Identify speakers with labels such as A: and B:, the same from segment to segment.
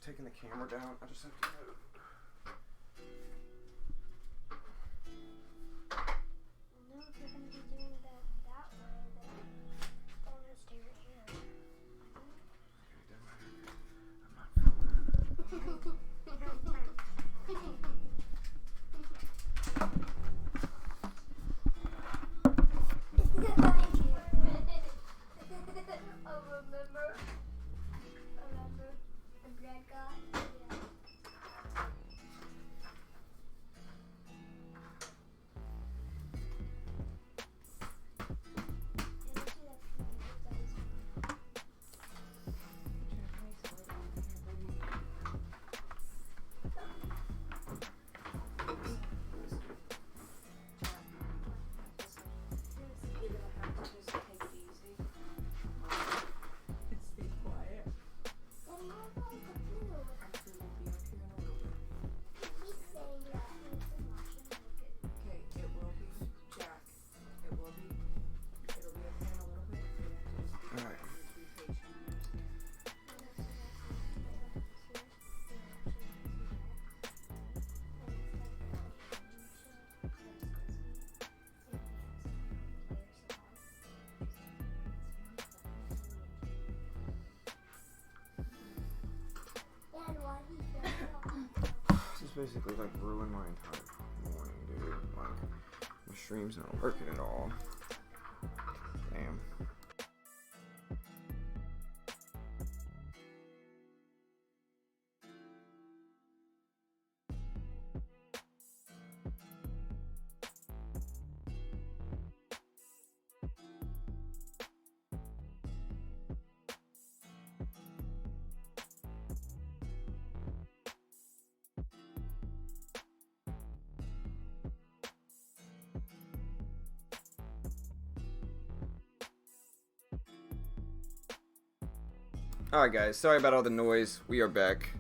A: taking the camera down. I just have to move.
B: No, if you're going to be doing that way, then I'm going to stay right here. Remember the bread guy? Yeah.
A: This is basically like ruined my entire morning, dude. Like, my stream's not working at all. Damn. Alright guys, sorry about all the noise. We are back.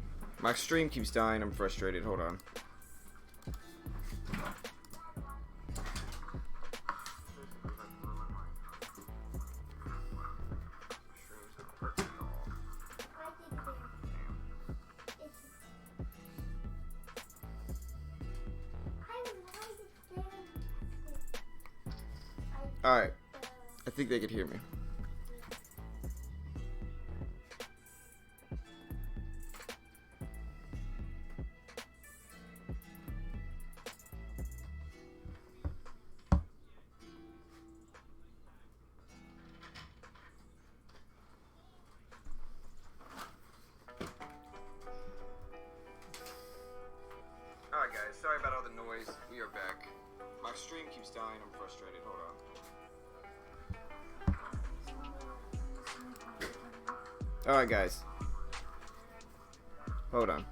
A: My stream keeps dying. I'm frustrated. Hold on. Alright. I think they could hear me. Alright guys, sorry about all the noise. We are back. My stream keeps dying. I'm frustrated. Hold on. Alright guys. Hold on.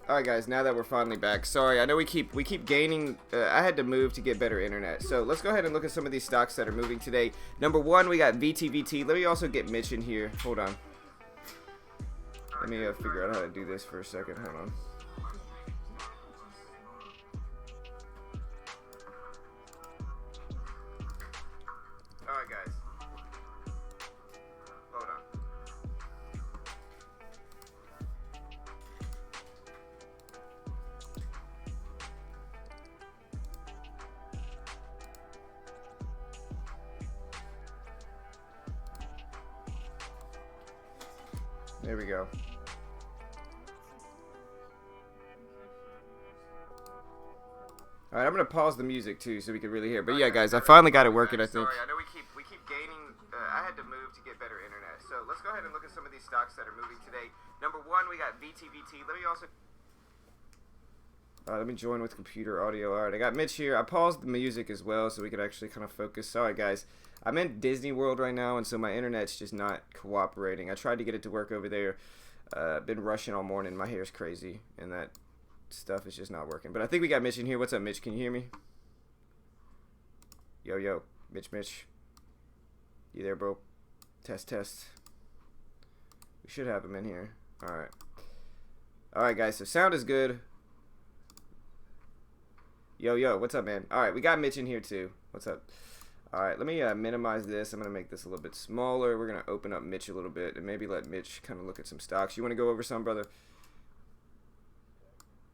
A: Alright guys, now that we're finally back, sorry, I know we keep gaining, I had to move to get better internet, so let's go ahead and look at some of these stocks that are moving today. Number one, we got VTVT. Let me also get Mitch in here. Hold on. Let me figure out how to do this for a second. Hold on. Alright guys. Hold on. There we go. Alright, I'm gonna pause the music too so we can really hear. But yeah, guys, I finally got it working, I think. Sorry, I know we keep gaining. I had to move to get better internet. So let's go ahead and look at some of these stocks that are moving today. Number one, we got VTVT. Let me also. Let me join with computer audio. Alright, I got Mitch here. I paused the music as well so we could actually kind of focus. Sorry, guys. I'm in Disney World right now, and so my internet's just not cooperating. I tried to get it to work over there. Been rushing all morning. My hair's crazy, and that stuff is just not working. But I think we got Mitch in here. What's up, Mitch? Can you hear me? Yo, yo. Mitch. You there, bro? Test. We should have him in here. Alright. Alright, guys. So sound is good. Yo. What's up, man? Alright, we got Mitch in here, too. What's up? Alright, let me minimize this. I'm going to make this a little bit smaller. We're going to open up Mitch a little bit and maybe let Mitch kind of look at some stocks. You want to go over some, brother?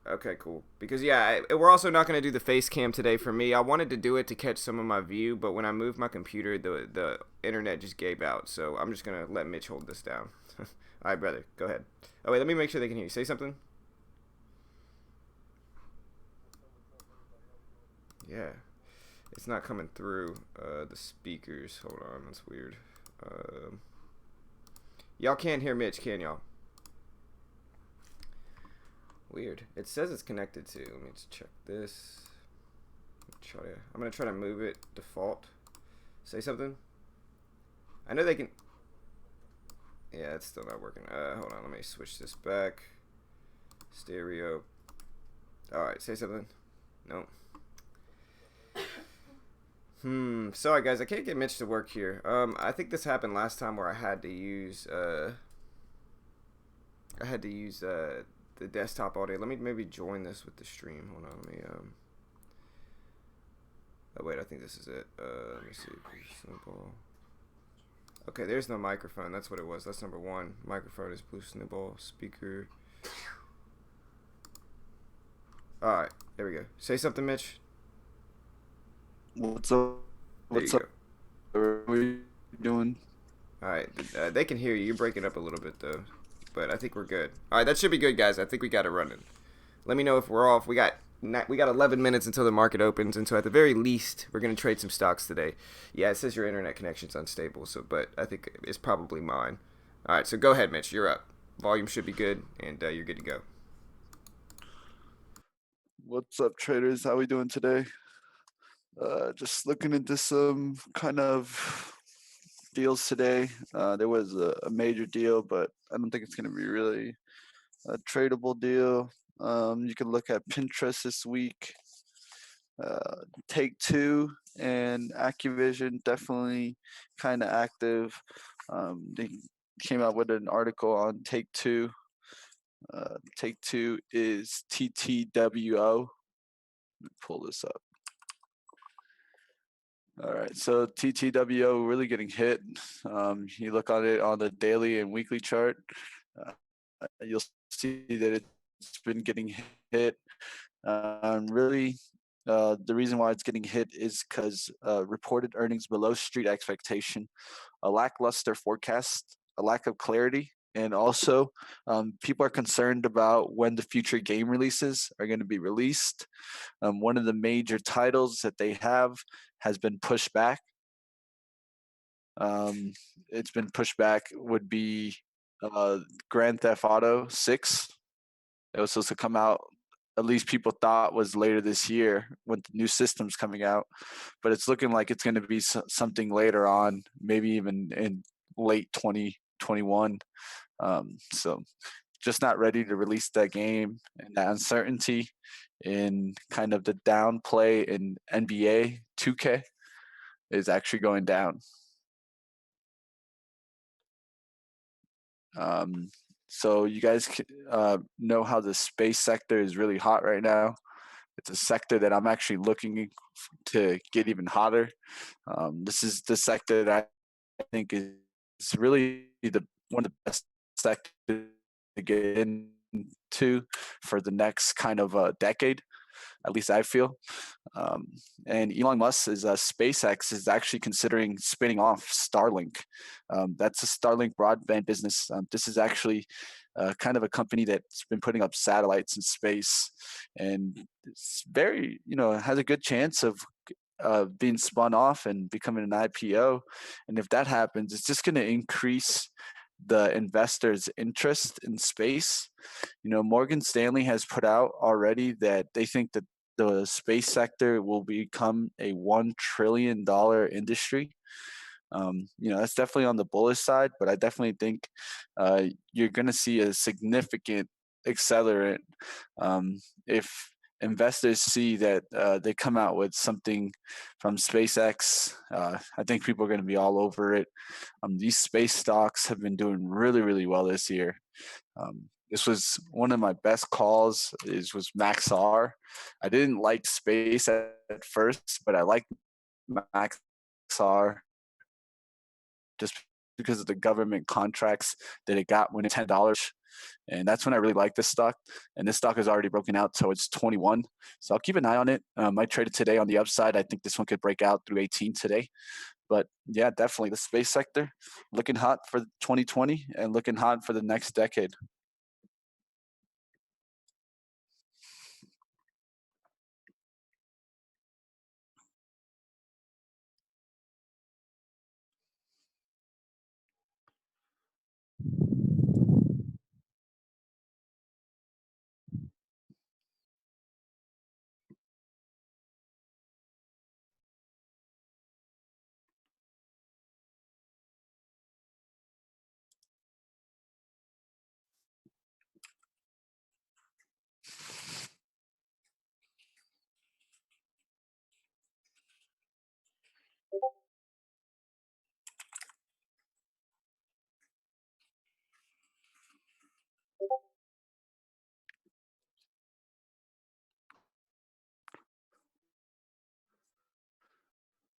A: Okay, cool. Because, yeah, we're also not going to do the face cam today for me. I wanted to do it to catch some of my view, but when I moved my computer, the internet just gave out. So I'm just going to let Mitch hold this down. All right, brother, go ahead. Oh, wait, let me make sure they can hear you. Say something. Yeah. It's not coming through the speakers. Hold on, that's weird. Y'all can't hear Mitch, can y'all? Weird. It says it's connected to. Let me just check this. I'm gonna try to move it default. Say something. I know they can. Yeah, it's still not working. Hold on. Let me switch this back. Stereo. All right. Say something. No. Sorry guys, I can't get Mitch to work here. I think this happened last time where I had to use the desktop audio. Let me maybe join this with the stream. Hold on, let me oh wait, I think this is it. Let me see. Snowball. Okay, there's no microphone. That's what it was. That's number one. Microphone is Blue Snowball. Speaker. Alright, there we go. Say something, Mitch.
C: What's up? What's up? What are you doing?
A: All right, they can hear you. You're breaking up a little bit though, but I think we're good. All right, that should be good, guys. I think we got it running. Let me know if we're off. We got 11 minutes until the market opens, and so at the very least, we're gonna trade some stocks today. Yeah, it says your internet connection's unstable, so but I think it's probably mine. All right, so go ahead, Mitch. You're up. Volume should be good, and you're good to go.
C: What's up, traders? How we doing today? Just looking into some kind of deals today. There was a major deal, but I don't think it's going to be really a tradable deal. You can look at Pinterest this week. Take-Two and Activision definitely kind of active. They came out with an article on Take-Two. Take-Two is TTWO. Let me pull this up. All right, so TTWO really getting hit. You look on it on the daily and weekly chart, you'll see that it's been getting hit. Really, the reason why it's getting hit is because reported earnings below street expectation, a lackluster forecast, a lack of clarity, and also people are concerned about when the future game releases are going to be released. One of the major titles that they have has been pushed back. It's been pushed back would be Grand Theft Auto 6. It was supposed to come out, at least people thought was later this year with the new systems coming out, but it's looking like it's going to be something later on, maybe even in late 2021. So just not ready to release that game, and that uncertainty in kind of the downplay in NBA 2K is actually going down. So you guys know how the space sector is really hot right now. It's a sector that I'm actually looking to get even hotter. This is the sector that I think is really one of the best sectors to get into for the next kind of decade. At least I feel. And Elon Musk SpaceX is actually considering spinning off Starlink. That's a Starlink broadband business. This is actually kind of a company that's been putting up satellites in space, and it's very, has a good chance of being spun off and becoming an IPO. And if that happens, it's just going to increase the investors' interest in space. Morgan Stanley has put out already that they think that the space sector will become a $1 trillion industry. That's definitely on the bullish side, but I definitely think you're going to see a significant accelerant if investors see that they come out with something from SpaceX, I think people are going to be all over it. These space stocks have been doing really, really well this year. This was one of my best calls. Was Maxar. I didn't like space at first, but I liked Maxar just because of the government contracts that it got when it's $10. And that's when I really like this stock. And this stock is already broken out, so it's 21. So I'll keep an eye on it. I traded today on the upside. I think this one could break out through 18 today. But yeah, definitely the space sector looking hot for 2020 and looking hot for the next decade.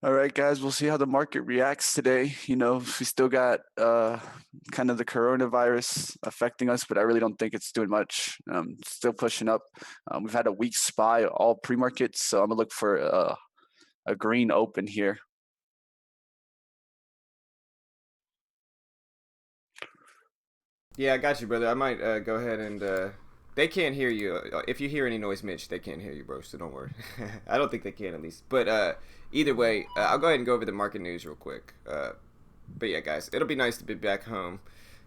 C: All right, guys, we'll see how the market reacts today. We still got kind of the coronavirus affecting us, but I really don't think it's doing much. Still pushing up. We've had a weak SPY all pre-markets, so I'm gonna look for a green open here.
A: Yeah, I got you, brother. I might go ahead and they can't hear you. If you hear any noise, Mitch, they can't hear you, bro. So don't worry. I don't think they can, at least. But either way, I'll go ahead and go over the market news real quick. But yeah, guys, it'll be nice to be back home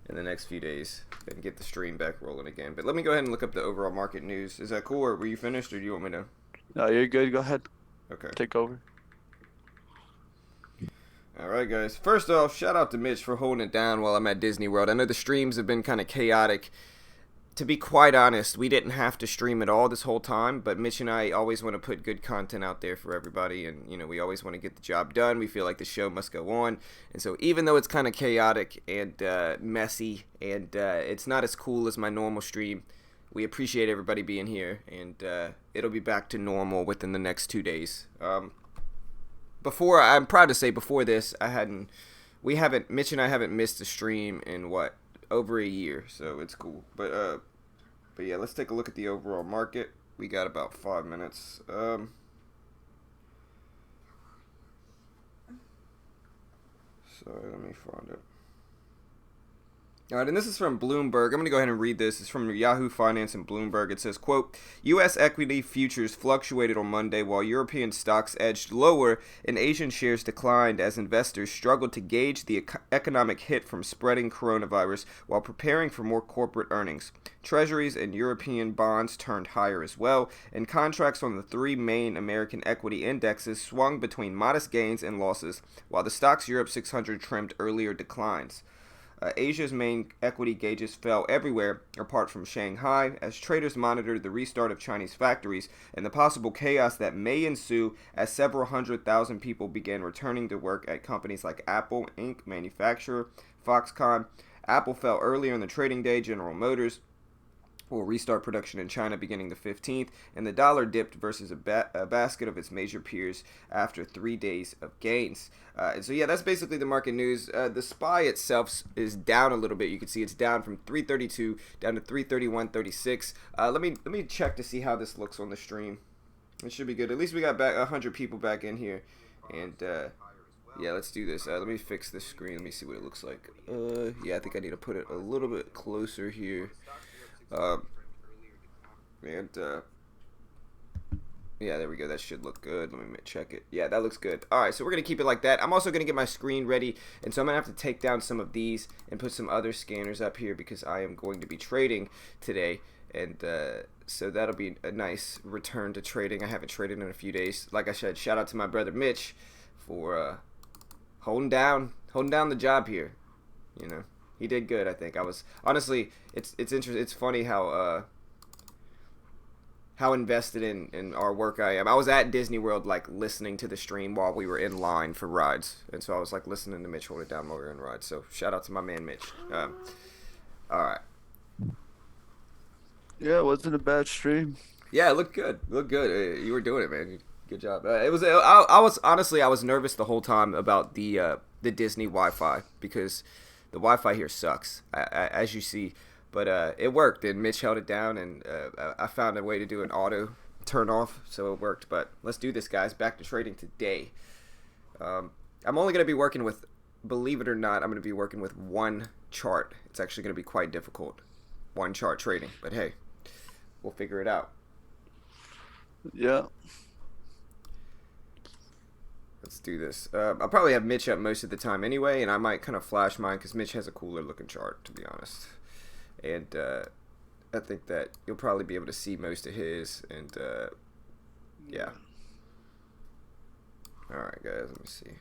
A: in the next few days and get the stream back rolling again. But let me go ahead and look up the overall market news. Is that cool, or were you finished, or do you want me to?
C: No, you're good. Go ahead.
A: Okay.
C: Take over.
A: Alright, guys. First off, shout out to Mitch for holding it down while I'm at Disney World. I know the streams have been kind of chaotic. To be quite honest, we didn't have to stream at all this whole time, but Mitch and I always want to put good content out there for everybody, and, we always want to get the job done. We feel like the show must go on, and so even though it's kind of chaotic and messy, and it's not as cool as my normal stream, we appreciate everybody being here, and it'll be back to normal within the next 2 days. I'm proud to say before this, Mitch and I haven't missed a stream in over a year, so it's cool. But yeah, let's take a look at the overall market. We got about 5 minutes. Sorry, let me find it. All right, and this is from Bloomberg. I'm going to go ahead and read this. It's from Yahoo Finance and Bloomberg. It says, quote, U.S. equity futures fluctuated on Monday while European stocks edged lower and Asian shares declined as investors struggled to gauge the economic hit from spreading coronavirus while preparing for more corporate earnings. Treasuries and European bonds turned higher as well, and contracts on the three main American equity indexes swung between modest gains and losses, while the Stoxx Europe 600 trimmed earlier declines. Asia's main equity gauges fell everywhere apart from Shanghai as traders monitored the restart of Chinese factories and the possible chaos that may ensue as several 100,000 people began returning to work at companies like Apple Inc., manufacturer, Foxconn. Apple fell earlier in the trading day. General Motors will restart production in China beginning the 15th, and the dollar dipped versus a basket of its major peers after 3 days of gains. And so, yeah, that's basically the market news. The SPY itself is down a little bit. You can see it's down from 332 down to 331.36. Let me check to see how this looks on the stream. It should be good. At least we got back 100 people back in here, and yeah, let's do this. Let me fix this screen. Let me see what it looks like. Yeah, I think I need to put it a little bit closer here. Yeah, there we go. That should look good. Let me check it. Yeah, that looks good. All right, so we're going to keep it like that. I'm also going to get my screen ready, and so I'm going to have to take down some of these and put some other scanners up here because I am going to be trading today, and so that'll be a nice return to trading. I haven't traded in a few days. Like I said, shout out to my brother Mitch for holding down the job here. He did good, I think. I was honestly, it's interesting. It's funny how how invested in our work I am. I was at Disney World like listening to the stream while we were in line for rides, and so I was like listening to Mitch hold it down while we were in rides. So shout out to my man Mitch. All right.
C: Yeah, it wasn't a bad stream.
A: Yeah, it looked good. Looked good. You were doing it, man. Good job. It was. I was honestly, I was nervous the whole time about the Disney Wi-Fi because the Wi-Fi here sucks, as you see. But it worked, and Mitch held it down, and I found a way to do an auto turn off, so it worked. But let's do this, guys. Back to trading today. I'm only going to be working with, believe it or not, I'm going to be working with one chart. It's actually going to be quite difficult. One chart trading, but hey, we'll figure it out.
C: Yeah.
A: Let's do this. I'll probably have Mitch up most of the time anyway, and I might kind of flash mine because Mitch has a cooler looking chart, to be honest. And I think that you'll probably be able to see most of his. And yeah. All right, guys. Let me see.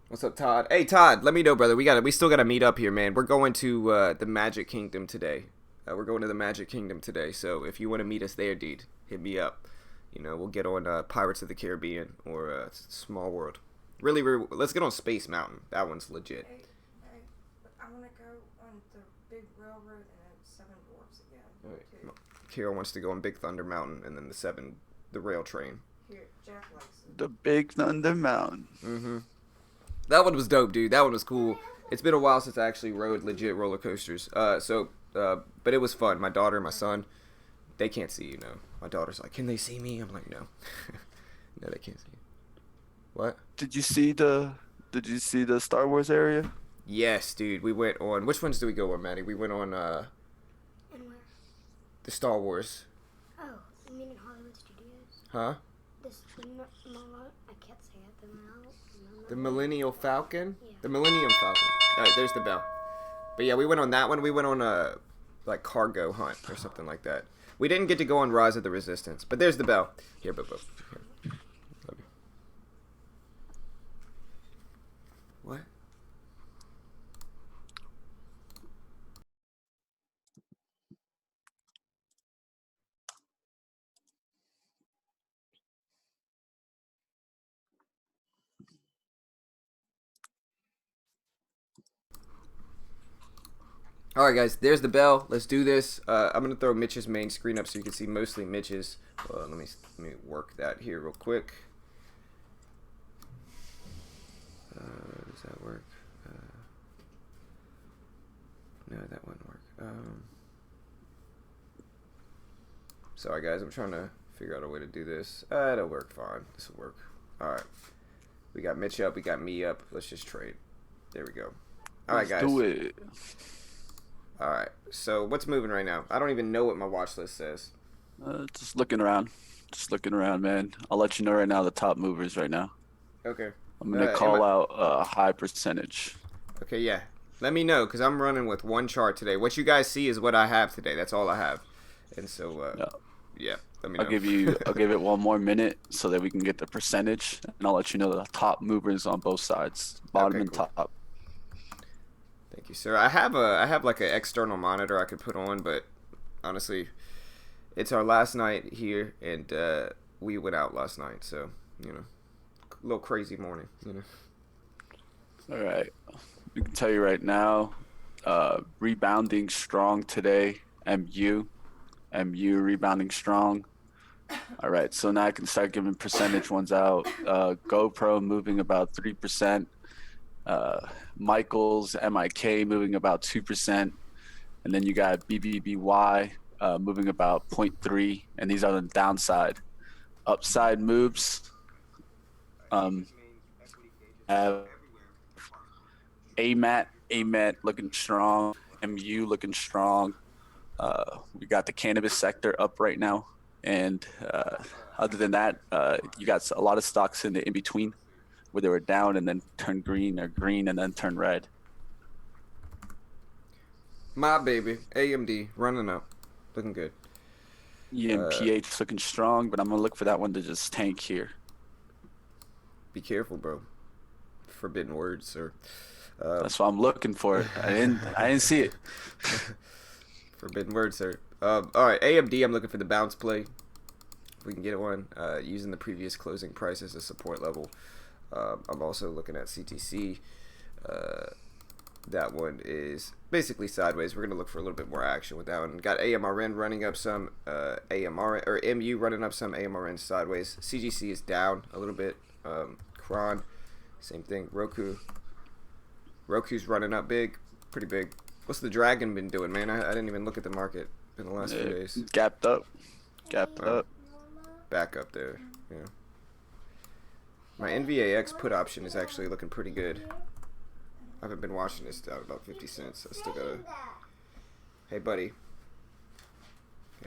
A: What's up, Todd? Hey, Todd. Let me know, brother. We still gotta meet up here, man. We're going to the Magic Kingdom today. We're going to the Magic Kingdom today. So if you want to meet us there, dude, hit me up. You know, we'll get on Pirates of the Caribbean or Small World. Really, let's get on Space Mountain. That one's legit.
D: Hey, I want to go on the big railroad and then Seven Dwarfs again.
A: Right. Kira wants to go on Big Thunder Mountain and then the rail train.
D: Here, Jack likes it.
C: The Big Thunder Mountain.
A: Mm-hmm. That one was dope, dude. That one was cool. It's been a while since I actually rode legit roller coasters. But it was fun. My daughter and my son, they can't see you, know. My daughter's like, can they see me? I'm like, no. No, they can't see you. What?
C: Did you see the Star Wars area?
A: Yes, dude. We went on. Which ones did we go on, Maddie? We went on
B: And where?
A: the Star Wars.
B: Oh, you mean in Hollywood Studios?
A: Huh?
B: I can't say it.
A: The Millennial Falcon?
B: Yeah.
A: The Millennium Falcon. All right, there's the bell. But yeah, we went on that one. We went on a like cargo hunt or something like that. We didn't get to go on Rise of the Resistance, but there's the bell. Here, Bobo. Here. Love you. What? All right, guys. There's the bell. Let's do this. I'm gonna throw Mitch's main screen up so you can see mostly Mitch's. Let me work that here real quick. Does that work? No, that wouldn't work. Sorry, guys. I'm trying to figure out a way to do this. It'll work fine. This will work. All right. We got Mitch up. We got me up. Let's just trade. There we go. All right, guys.
C: Let's do it.
A: All right. So what's moving right now? I don't even know what my watch list says.
C: Just looking around. Just looking around, man. I'll let you know right now the top movers right now.
A: Okay.
C: I'm going to call out a high percentage.
A: Okay, yeah. Let me know because I'm running with one chart today. What you guys see is what I have today. That's all I have. And so, yeah. Let me know.
C: I'll give it one more minute so that we can get the percentage, and I'll let you know the top movers on both sides, bottom and
A: cool.
C: top.
A: Thank you, sir. I have like an external monitor I could put on, but honestly, it's our last night here, and we went out last night, so a little crazy morning,
C: All right, I can tell you right now, rebounding strong today. MU rebounding strong. All right, so now I can start giving percentage ones out. GoPro moving about 3%. Michaels, MIK moving about 2%. And then you got BBBY moving about 0.3. And these are the downside. Upside moves. Have AMAT looking strong. MU looking strong. We got the cannabis sector up right now. And other than that, you got a lot of stocks in the in-between where they were down and then turn green or green and then turn red.
A: My baby, AMD, running up. Looking good.
C: EMPH looking strong, but I'm going to look for that one to just tank here.
A: Be careful, bro. Forbidden words, sir.
C: That's why I'm looking for it. I didn't see it.
A: Forbidden word, sir. All right, AMD. I'm looking for the bounce play. If we can get one, using the previous closing price as a support level. I'm also looking at CTC. That one is basically sideways. We're gonna look for a little bit more action with that one. Got AMRN running up some, AMRN or MU running up some, AMRN sideways. CGC is down a little bit. Kron, same thing. Roku's running up big, pretty big. What's the Dragon been doing, man? I didn't even look at the market in the last few days.
C: Gapped up.
A: Back up there. Yeah. My NVAX put option is actually looking pretty good. I haven't been watching this down about 50 cents. I still gotta. Hey, buddy.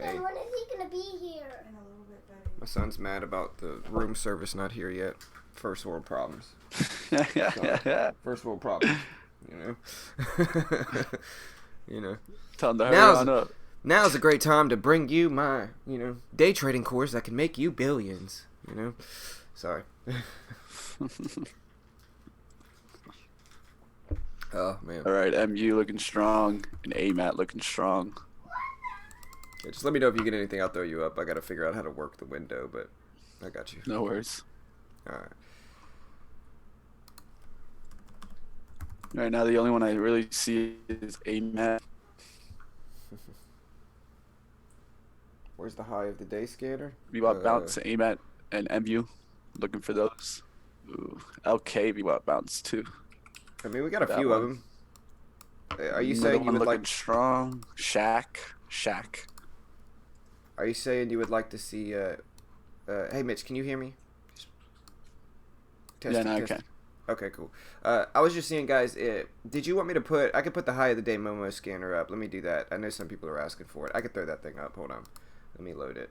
A: Hey.
B: When is he gonna be here?
D: In a little bit, Betty.
A: My son's mad about the room service not here yet. First world problems. First world problems. You know. You know.
C: Tell him to hurry on up.
A: Now's a great time to bring you my, day trading course that can make you billions. Sorry. Oh man.
C: All right, MU looking strong and AMAT looking strong.
A: Yeah, just let me know if you get anything. I'll throw you up. I gotta figure out how to work the window, but I got you.
C: No worries.
A: All right.
C: Right now, the only one I really see is AMAT.
A: Where's the high of the day scanner?
C: VWAP bounce, AMAT, and MU. Looking for those. Ooh, LK VWAP bounce too.
A: I mean, we got a
C: That
A: few of
C: one.
A: them. Are you
C: Another
A: saying you
C: one
A: would
C: looking
A: like?
C: strong? Shaq.
A: Are you saying you would like to see? Hey, Mitch, can you hear me?
C: Yeah, no, I can.
A: Okay, cool. I was just seeing, guys. Did you want me to put? I could put the high of the day Momo scanner up. Let me do that. I know some people are asking for it. I could throw that thing up. Hold on. Let me load it.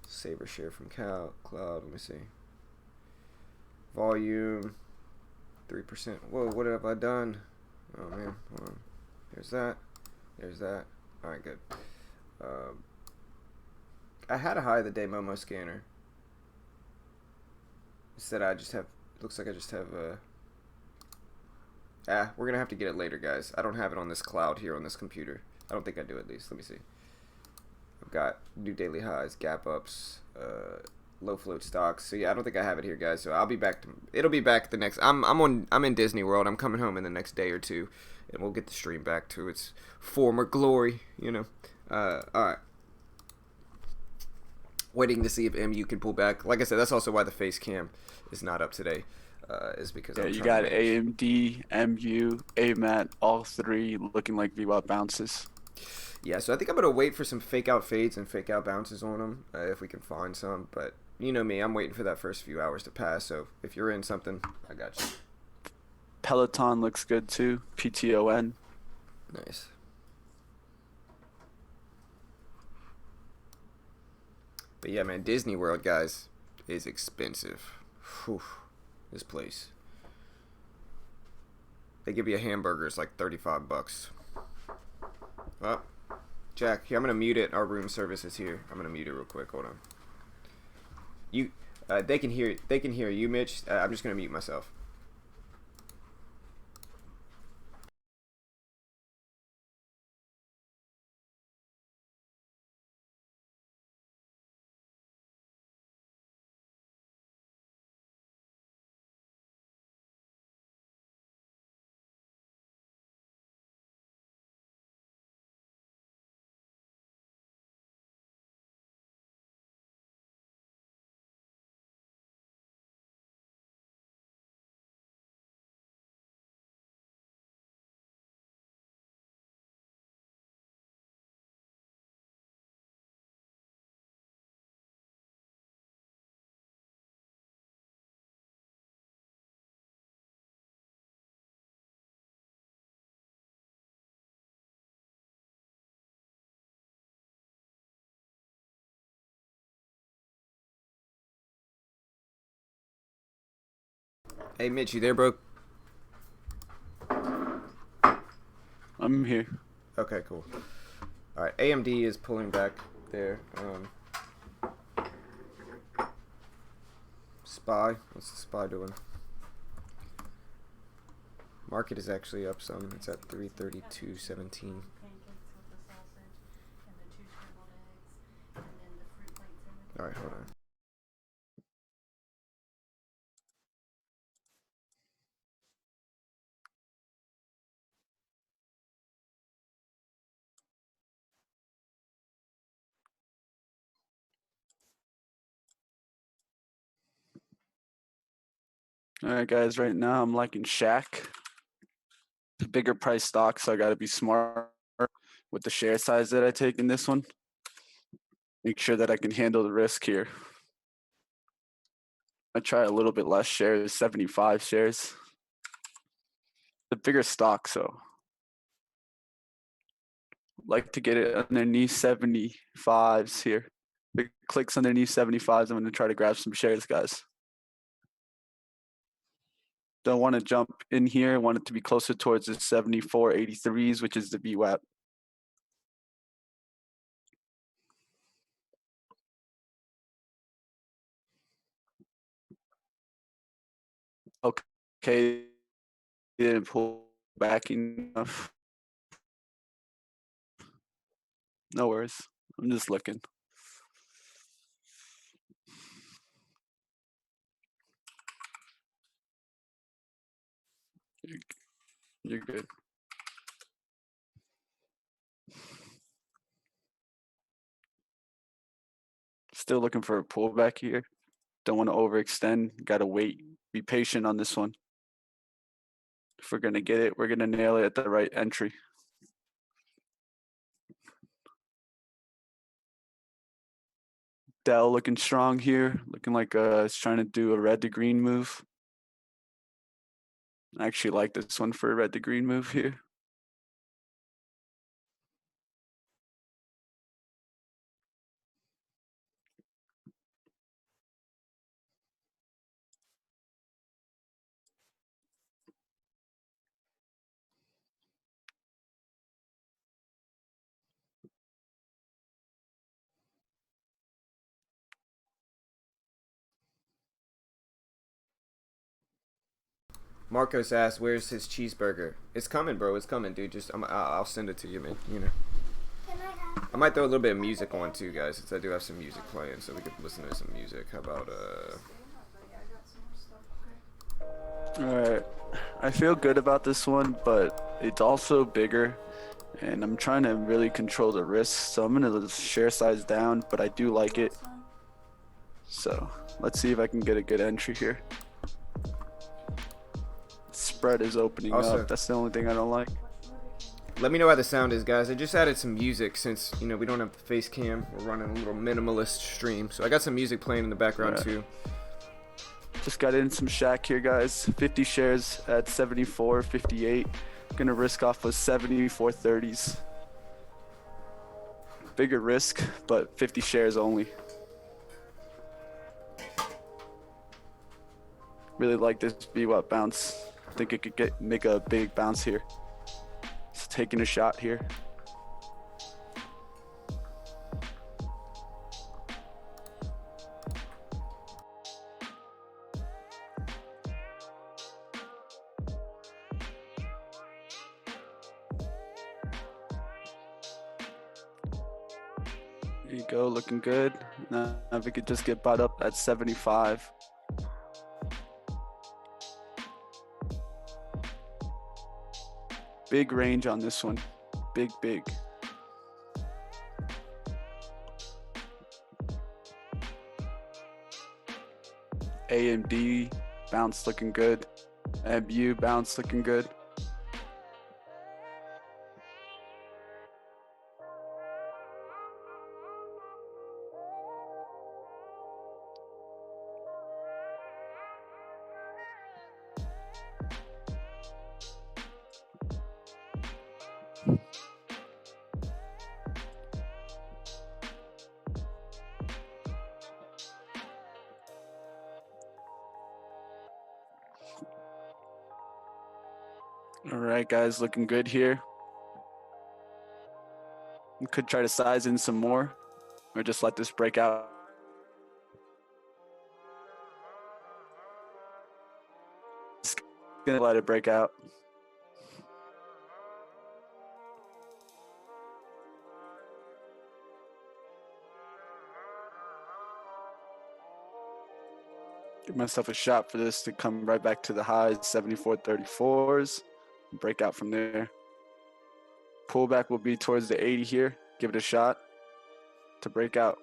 A: Saber share from Cloud. Let me see. Volume 3%. Whoa, what have I done? Oh man, hold on. There's that. All right, good. I had a high of the day Momo scanner. Instead, I just have. Looks like I just have. We're gonna have to get it later, guys. I don't have it on this cloud here on this computer. I don't think I do, at least. Let me see. I've got new daily highs, gap ups, low float stocks. So yeah, I don't think I have it here, guys. So I'll be back. It'll be back the next. I'm in Disney World. I'm coming home in the next day or two, and we'll get the stream back to its former glory. All right. Waiting to see if MU can pull back. Like I said, that's also why the face cam is not up today. Is because
C: Yeah,
A: I'm
C: you
A: trying
C: got
A: to manage.
C: AMD, MU, AMAT, all three looking like VWAP bounces.
A: Yeah, so I think I'm going to wait for some fake out fades and fake out bounces on them if we can find some. But you know me, I'm waiting for that first few hours to pass. So if you're in something, I got you.
C: Peloton looks good too. PTON.
A: Nice. But yeah, man, Disney World, guys, is expensive. Whew, this place. They give you a hamburger, it's like $35. Well, Jack, here, I'm gonna mute it. Our room service is here. I'm gonna mute it real quick. Hold on. They can hear. They can hear you, Mitch. I'm just gonna mute myself. Hey, Mitch, you there, bro?
C: I'm here.
A: Okay, cool. All right, AMD is pulling back there. SPY, what's the SPY doing? Market is actually up some. It's at 332.17. All right, hold on.
C: All right, guys. Right now, I'm liking Shaq. It's a bigger price stock, so I got to be smart with the share size that I take in this one. Make sure that I can handle the risk here. I try a little bit less shares, 75 shares. The bigger stock, so like to get it underneath 75s here. If it clicks underneath 75s, I'm going to try to grab some shares, guys. Don't want to jump in here. Want it to be closer towards the 74.83s, which is the VWAP. Okay, didn't pull back enough. No worries. I'm just looking. You're good. Still looking for a pullback here. Don't want to overextend. Got to wait. Be patient on this one. If we're going to get it, we're going to nail it at the right entry. Dell looking strong here. Looking like it's trying to do a red to green move. I actually like this one for a red to green move here.
A: Marcos asked, "Where's his cheeseburger?" It's coming, bro. It's coming, dude. Just I'll send it to you, man. You know.
B: Can I have?
A: I might throw a little bit of music on too, guys, since I do have some music playing, so we could listen to some music. How about
C: All right. I feel good about this one, but it's also bigger, and I'm trying to really control the risk. So I'm gonna share size down, but I do like it. So let's see if I can get a good entry here. Spread is opening
A: Also-
C: up. That's the only thing I don't like.
A: Let me know how the sound is, guys. I just added some music since, you know, we don't have the face cam. We're running a little minimalist stream. So I got some music playing in the background
C: Alright.
A: too.
C: Just got in some Shaq here, guys. 50 shares at 74.58. Gonna risk off with 74.30s. Bigger risk, but 50 shares only. Really like this VWAP bounce. I think it could make a big bounce here. Just taking a shot here. There you go, looking good. Now if we could just get bought up at 75. Big range on this one. Big. AMD bounce looking good. MU bounce looking good. All right, guys, looking good here. We could try to size in some more or just let this break out. Just gonna let it break out. give myself a shot for this to come right back to the highs, 74.34s, and break out from there. Pullback will be towards the 80 here. Give it a shot to break out.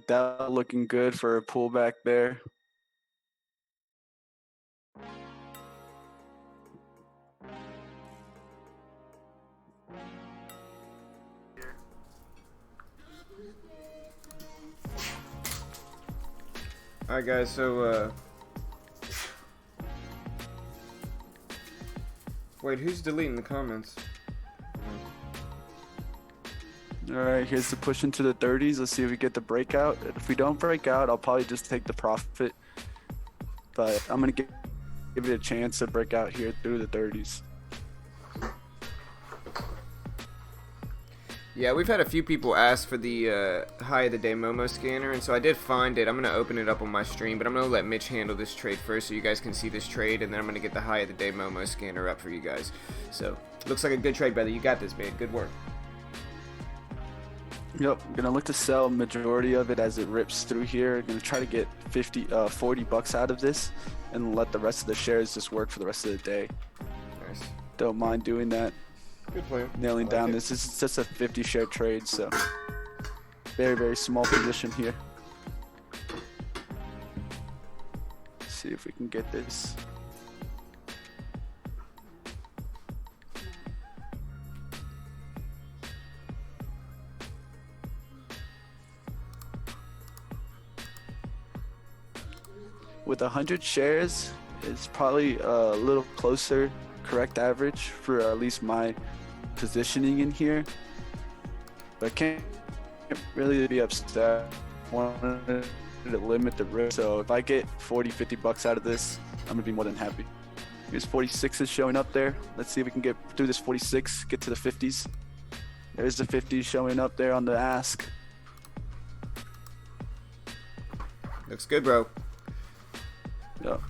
C: That looking good for a pullback there.
A: All right, guys. So, wait, who's deleting the comments?
C: All right, here's the push into the 30s. Let's see if we get the breakout. If we don't break out, I'll probably just take the profit. But I'm gonna give it a chance to break out here through the 30s.
A: Yeah, we've had a few people ask for the high of the day Momo scanner, and so I did find it. I'm going to open it up on my stream, but I'm going to let Mitch handle this trade first so you guys can see this trade, and then I'm going to get the high of the day Momo scanner up for you guys. So, looks like a good trade, brother. You got this, man. Good work.
C: Yep, I'm gonna look to sell majority of it as it rips through here. Gonna try to get 40 bucks out of this and let the rest of the shares just work for the rest of the day.
A: Nice.
C: Don't mind doing that.
A: Good plan.
C: Nailing
A: I like
C: down
A: it.
C: this is just a 50 share trade, so very, very small position here. See if we can get this. With 100 shares, it's probably a little closer correct average for at least my positioning in here. But I can't really be upset. I wanted to limit the risk. So if I get 40-50 bucks out of this, I'm gonna be more than happy. Here's 46 is showing up there. Let's see if we can get through this 46, get to the 50s. There's the 50s showing up there on the ask.
A: Looks good, bro.
C: Yep.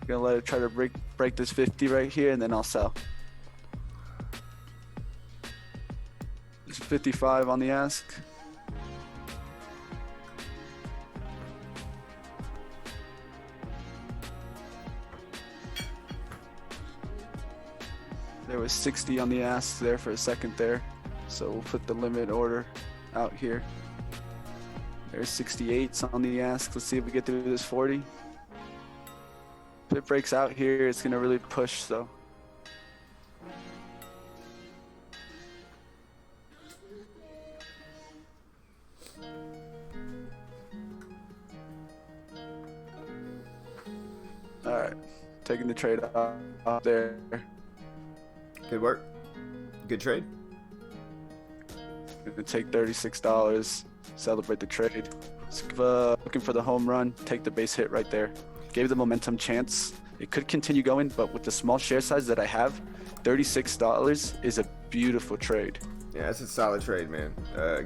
C: Gonna let it try to break this 50 right here, and then I'll sell. There's 55 on the ask. There was 60 on the ask there for a second there, so we'll put the limit order out here. There's 68s on the ask. Let's see if we get through this 40. If it breaks out here, it's gonna really push, so. All right, taking the trade out there.
A: Good work. Good trade.
C: Gonna take $36, celebrate the trade. Looking for the home run, take the base hit right there. Gave the momentum chance. It could continue going, but with the small share size that I have, $36 is a beautiful trade.
A: Yeah, that's a solid trade, man.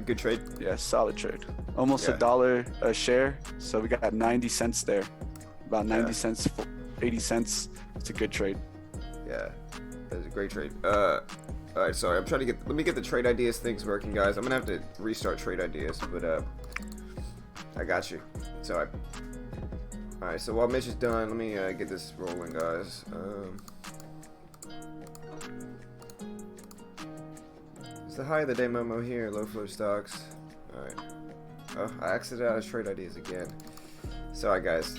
A: Good trade.
C: Yeah, solid trade. Almost
A: Yeah.
C: $1 a share, so we got 90 cents there. About 90
A: Yeah.
C: cents, 80 cents. It's a good trade.
A: Yeah, that's a great trade. All right, sorry. I'm trying to let me get the trade ideas things working, guys. I'm gonna have to restart trade ideas, but I got you. Sorry. All right, so while Mitch is done, let me get this rolling, guys. It's the high of the day Momo here, low flow stocks. All right. Oh, I exited out of trade ideas again. Sorry, guys.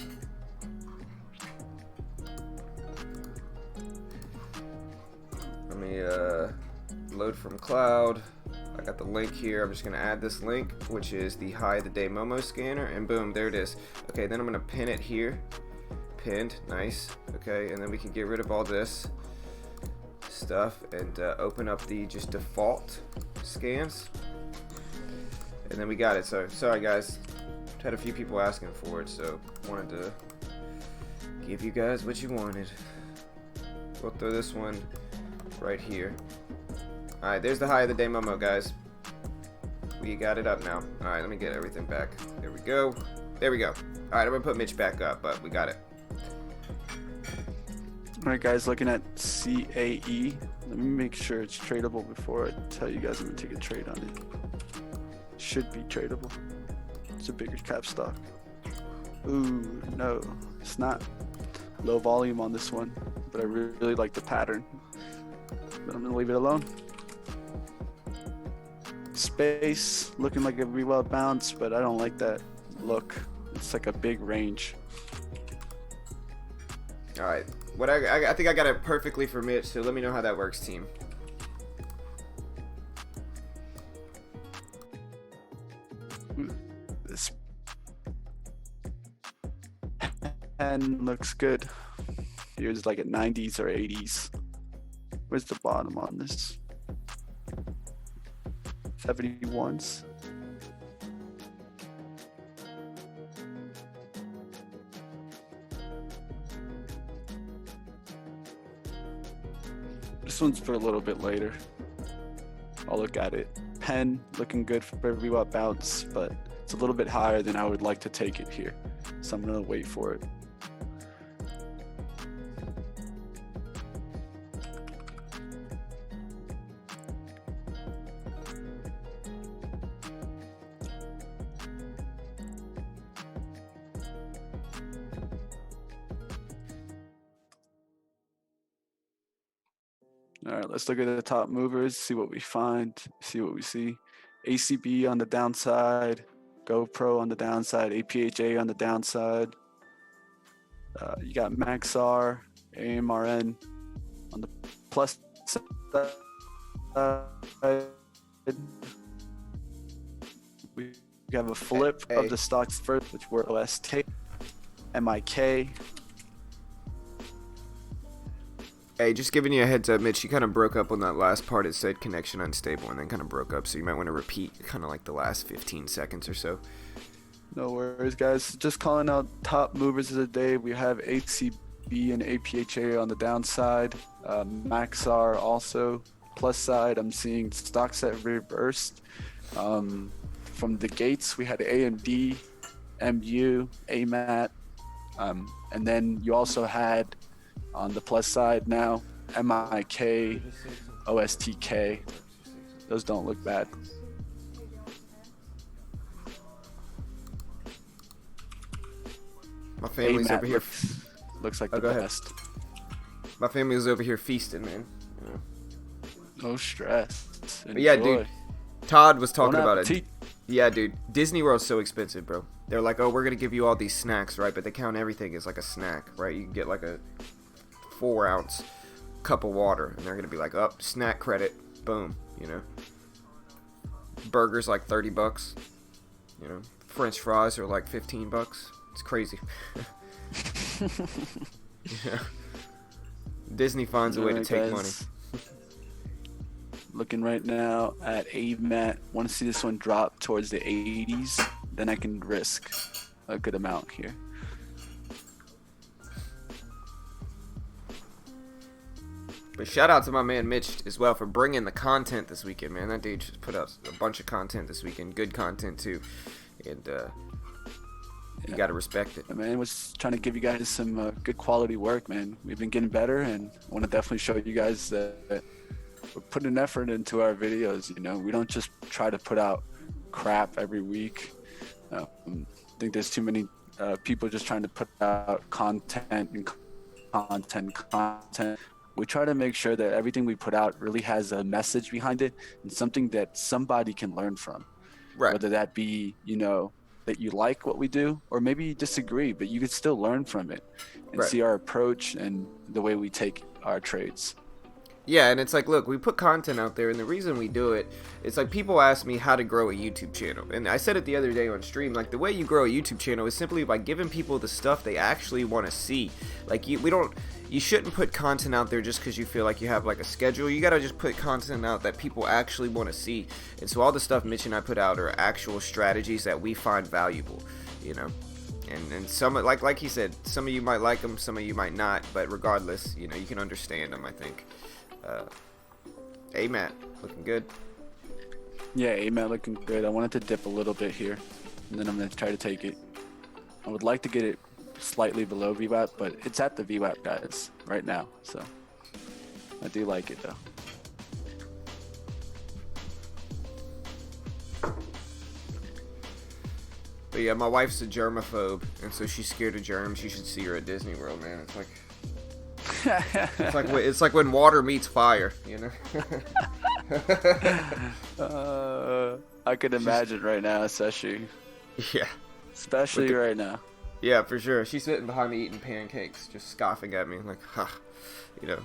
A: Let me load from cloud. I got the link here. I'm just gonna add this link, which is the high of the day Momo scanner, and boom, there it is. Okay, then I'm gonna pin it here. Pinned, nice. Okay, and then we can get rid of all this stuff and open up the just default scans, and then we got it. So sorry, guys. Had a few people asking for it, so wanted to give you guys what you wanted. We'll throw this one right here. Alright, there's the high of the day Momo, guys. We got it up now. Alright, let me get everything back. There we go. There we go. Alright, I'm gonna put Mitch back up, but we got it.
C: Alright guys, looking at CAE. Let me make sure it's tradable before I tell you guys I'm gonna take a trade on it. Should be tradable. It's a bigger cap stock. Ooh, no, it's not. Low volume on this one, but I really like the pattern. But I'm gonna leave it alone. Space looking like a VWAP bounce, but I don't like that look. It's like a big range.
A: All right. What I think I got it perfectly for Mitch, so let me know how that works, team.
C: This pen looks good. Here's like at 90s or 80s. Where's the bottom on this? 71s. This one's for a little bit later. I'll look at it. Pen looking good for VWAP bounce, but it's a little bit higher than I would like to take it here. So I'm gonna wait for it. All right, let's look at the top movers, see what we find, see what we see. ACB on the downside, GoPro on the downside, APHA on the downside. You got Maxar, AMRN on the plus side. We have a flip of the stocks first, which were OST, MIK.
A: Hey, just giving you a heads up, Mitch, you kind of broke up on that last part. It said connection unstable and then kind of broke up, so you might want to repeat kind of like the last 15 seconds or so.
C: No worries, guys. Just calling out top movers of the day. We have ACB and APHA on the downside. Maxar also. Plus side, I'm seeing stocks that reversed. From the gates, we had AMD, MU, AMAT, and then you also had on the plus side now, MIK, OSTK. Those don't look bad.
A: My family's
C: AMAT
A: over here.
C: Looks like
A: Oh,
C: the
A: go ahead.
C: best.
A: My family was over here feasting, man. Yeah.
C: No stress.
A: But yeah,
C: Enjoy.
A: dude. Todd was talking
C: Bon
A: about
C: appetit.
A: it. Yeah, dude. Disney World's so expensive, bro. They're like, oh, we're gonna give you all these snacks, right? But they count everything as like a snack, right? You can get like a 4-ounce cup of water, and they're gonna be like, oh, snack credit, boom, you know. Burgers like $30, you know. French fries are like $15. It's crazy. Yeah. Disney finds a way to
C: Alright,
A: take
C: guys.
A: money.
C: Looking right now at AMAT. Want to see this one drop towards the 80s, then I can risk a good amount here.
A: But shout out to my man Mitch as well for bringing the content this weekend, man. That dude just put out a bunch of content this weekend, good content too, and you gotta respect it.
C: Man, was trying to give you guys some good quality work, man. We've been getting better, and I want to definitely show you guys that we're putting effort into our videos. You know, we don't just try to put out crap every week. I think there's too many people just trying to put out content and content. We try to make sure that everything we put out really has a message behind it and something that somebody can learn from.
A: Right.
C: Whether that be, you know, that you like what we do, or maybe you disagree, but you could still learn from it and
A: Right.
C: see our approach and the way we take our trades.
A: Yeah, and it's like, look, we put content out there, and the reason we do it, it's like people ask me how to grow a YouTube channel. And I said it the other day on stream, like the way you grow a YouTube channel is simply by giving people the stuff they actually want to see. Like you shouldn't put content out there just because you feel like you have like a schedule. You gotta just put content out that people actually want to see. And so all the stuff Mitch and I put out are actual strategies that we find valuable, you know. And some, like he said, some of you might like them, some of you might not, but regardless, you know, you can understand them, I think. AMAT looking good.
C: Yeah, AMAT looking good. I wanted to dip a little bit here, and then I'm going to try to take it. I would like to get it slightly below VWAP, but it's at the VWAP, guys, right now. So I do like it, though.
A: But yeah, my wife's a germaphobe, and so she's scared of germs. You should see her at Disney World, man. It's like when water meets fire, you know.
C: I could imagine right now, especially
A: Yeah.
C: right now.
A: Yeah, for sure. She's sitting behind me eating pancakes, just scoffing at me, like, huh, you know.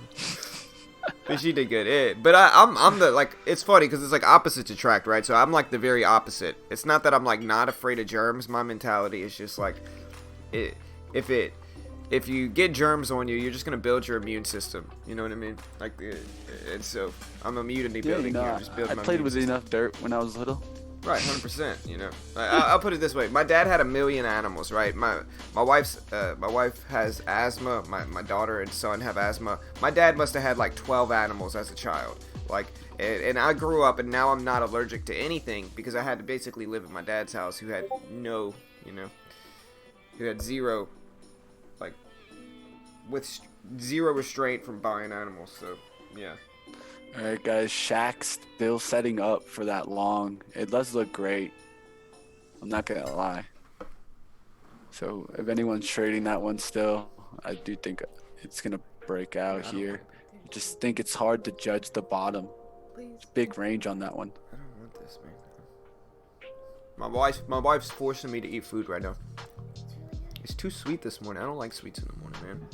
A: But she did good. But I'm the, like, it's funny because it's like opposites attract, right? So I'm like the very opposite. It's not that I'm like not afraid of germs. My mentality is just like, if you get germs on you, you're just gonna build your immune system. You know what I mean? Like, and so I'm immunity building here. I'm just building
C: I
A: my
C: played
A: immune
C: with
A: system.
C: enough dirt when I was little.
A: Right, 100%. You know, I'll put it this way: my dad had 1 million animals. Right, my wife has asthma. My daughter and son have asthma. My dad must have had like 12 animals as a child. Like, and I grew up, and now I'm not allergic to anything because I had to basically live at my dad's house, who had who had zero, like, with zero restraint from buying animals. So, yeah.
C: All right, guys. Shaq's still setting up for that long. It does look great. I'm not gonna lie. So if anyone's trading that one still, I do think it's gonna break out here. I just think it's hard to judge the bottom. It's big range on that one.
A: I don't want this, man. My wife's forcing me to eat food right now. It's too sweet this morning. I don't like sweets in the morning, man.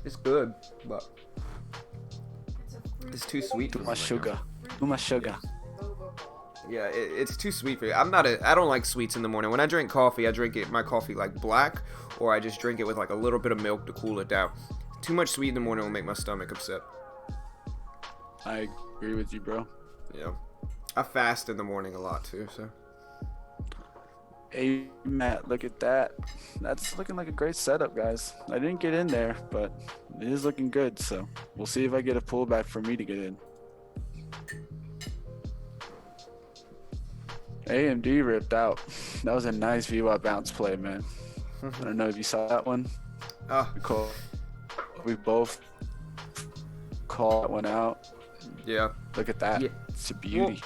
A: It's good, but it's too sweet.
C: Too much sugar. Too much sugar.
A: Yeah, it's too sweet for you. I don't like sweets in the morning. When I drink coffee, I drink my coffee like black, or I just drink it with like a little bit of milk to cool it down. Too much sweet in the morning will make my stomach upset.
C: I agree with you, bro.
A: Yeah. I fast in the morning a lot too, so.
C: Hey, Matt, look at that. That's looking like a great setup, guys. I didn't get in there, but it is looking good, so we'll see if I get a pullback for me to get in. AMD ripped out. That was a nice VWAP bounce play, man. I don't know if you saw that one. We both called that one out.
A: Yeah.
C: Look at that.
A: Yeah.
C: It's a beauty.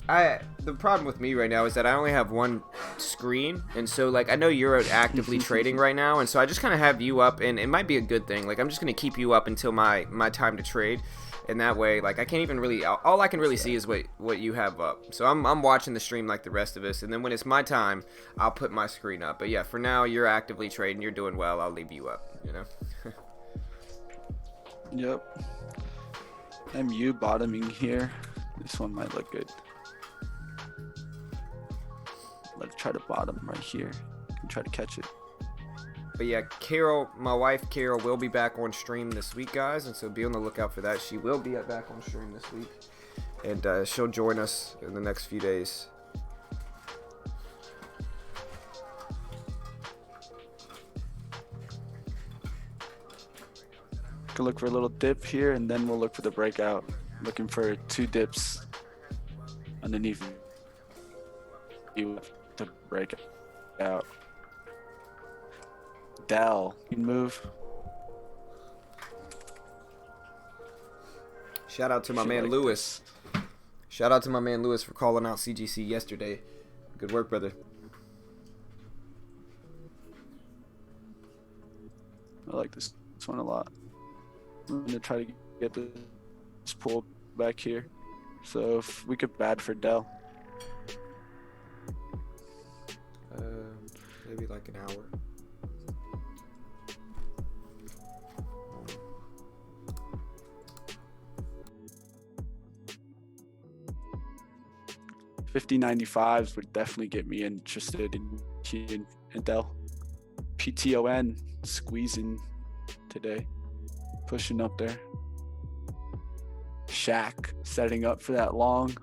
A: The problem with me right now is that I only have one screen, and so like I know you're actively trading right now, and so I just kind of have you up, and it might be a good thing. Like I'm just gonna keep you up until my time to trade, and that way like I can't even really, all I can really see is what you have up. So I'm watching the stream like the rest of us, and then when it's my time, I'll put my screen up. But yeah, for now you're actively trading, you're doing well. I'll leave you up. You know.
C: Yep. MU bottoming here. This one might look good. Let's try to bottom right here and try to catch it.
A: But yeah, Carol, my wife Carol, will be back on stream this week, guys, and so be on the lookout for that. She will be back on stream this week, and she'll join us in the next few days.
C: Could look for a little dip here, and then we'll look for the breakout. Looking for 2 dips underneath you to break out. Dell, you can move.
A: Shout out to my man Lewis. Shout out to my man Lewis for calling out CGC yesterday. Good work, brother.
C: I like this one a lot. I'm gonna try to get this pull back here. So if we could bad for Dell.
A: Maybe like an hour.
C: $50.95s would definitely get me interested in Dell. PTON squeezing today, pushing up there. Shaq setting up for that long.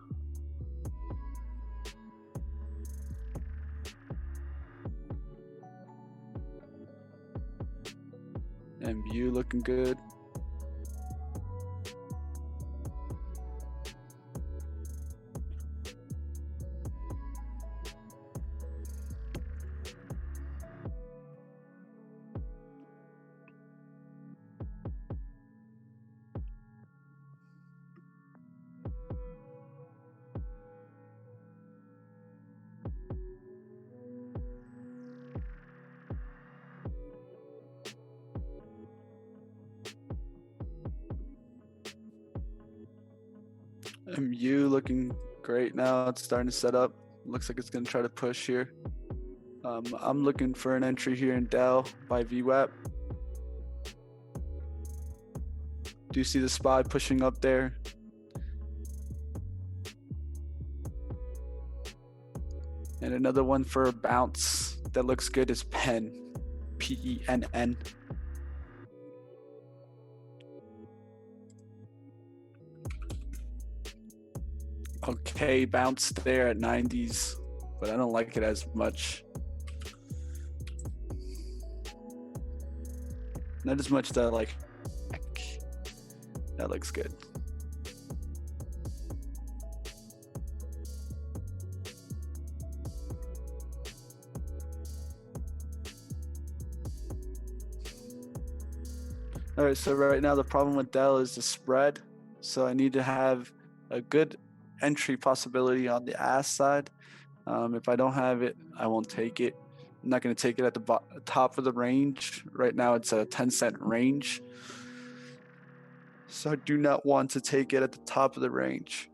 C: MU looking good. MU looking great now. It's starting to set up. Looks like it's going to try to push here. I'm looking for an entry here in Dell by VWAP. Do you see the SPY pushing up there? And another one for a bounce that looks good is PENN. PENN. Okay, bounce there at 90s, but I don't like it as much. Not as much that I like. That looks good. All right, so right now the problem with Dell is the spread. So I need to have a good entry possibility on the ask side. If I don't have it, I won't take it. I'm not going to take it at the top of the range. Right now it's a 10-cent range. So I do not want to take it at the top of the range.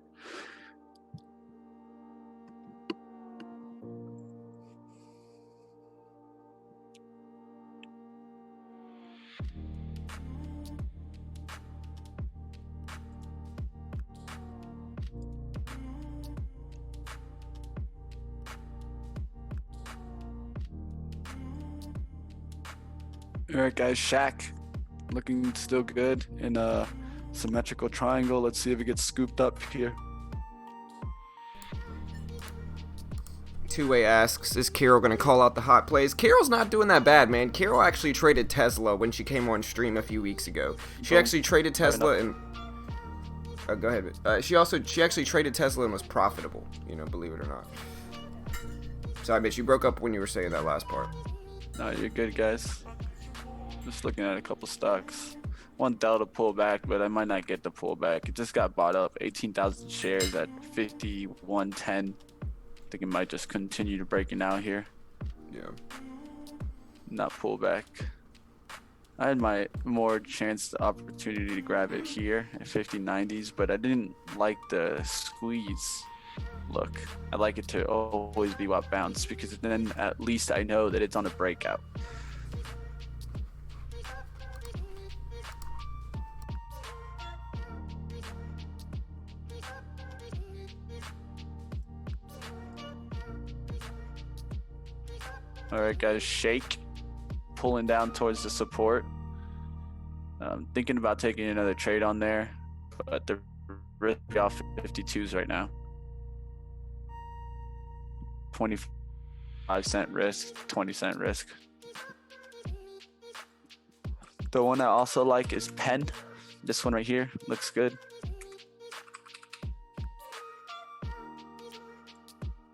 C: All right, guys, Shaq looking still good in a symmetrical triangle. Let's see if it gets scooped up here.
A: Two-way asks, is Carol going to call out the hot plays? Carol's not doing that bad, man. Carol actually traded Tesla when she came on stream a few weeks ago. She actually traded Tesla and... go ahead. She actually traded Tesla and was profitable, you know, believe it or not. Sorry, bitch, you broke up when you were saying that last part.
C: No, you're good, guys. Just looking at a couple stocks. Want Dell to pull back, but I might not get the pullback. It just got bought up. 18,000 shares at 51.10. I think it might just continue to breaking out here.
A: Yeah.
C: Not pull back. I had my more chance, the opportunity to grab it here at 50.90s, but I didn't like the squeeze look. I like it to always be what bounce, because then at least I know that it's on a breakout. All right, guys, shake, pulling down towards the support. Thinking about taking another trade on there, but the risk off 52s right now. 25-cent risk, 20-cent risk. The one I also like is PENN. This one right here looks good.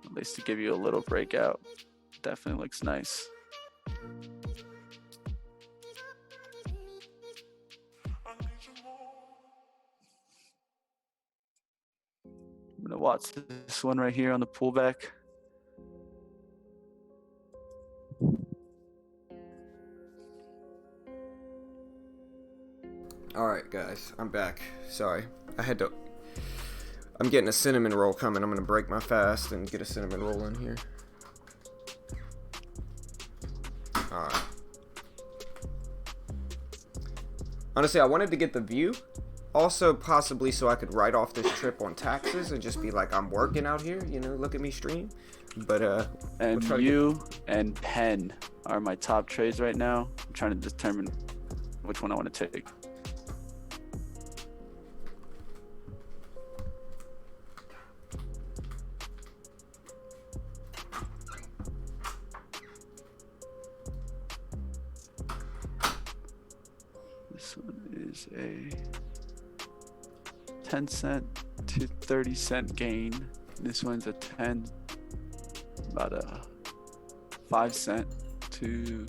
C: At least to give you a little breakout. Definitely looks nice. I'm gonna watch this one right here on the pullback.
A: All right, guys, I'm back. Sorry, I'm getting a cinnamon roll coming. I'm gonna break my fast and get a cinnamon roll in here. All right. Honestly, I wanted to get the view. Also, possibly so I could write off this trip on taxes and just be like, I'm working out here, you know, look at me stream. But,
C: and you and PENN are my top trades right now. I'm trying to determine which one I want to take. This one is a 10-cent to 30-cent gain. This one's a about a 5-cent to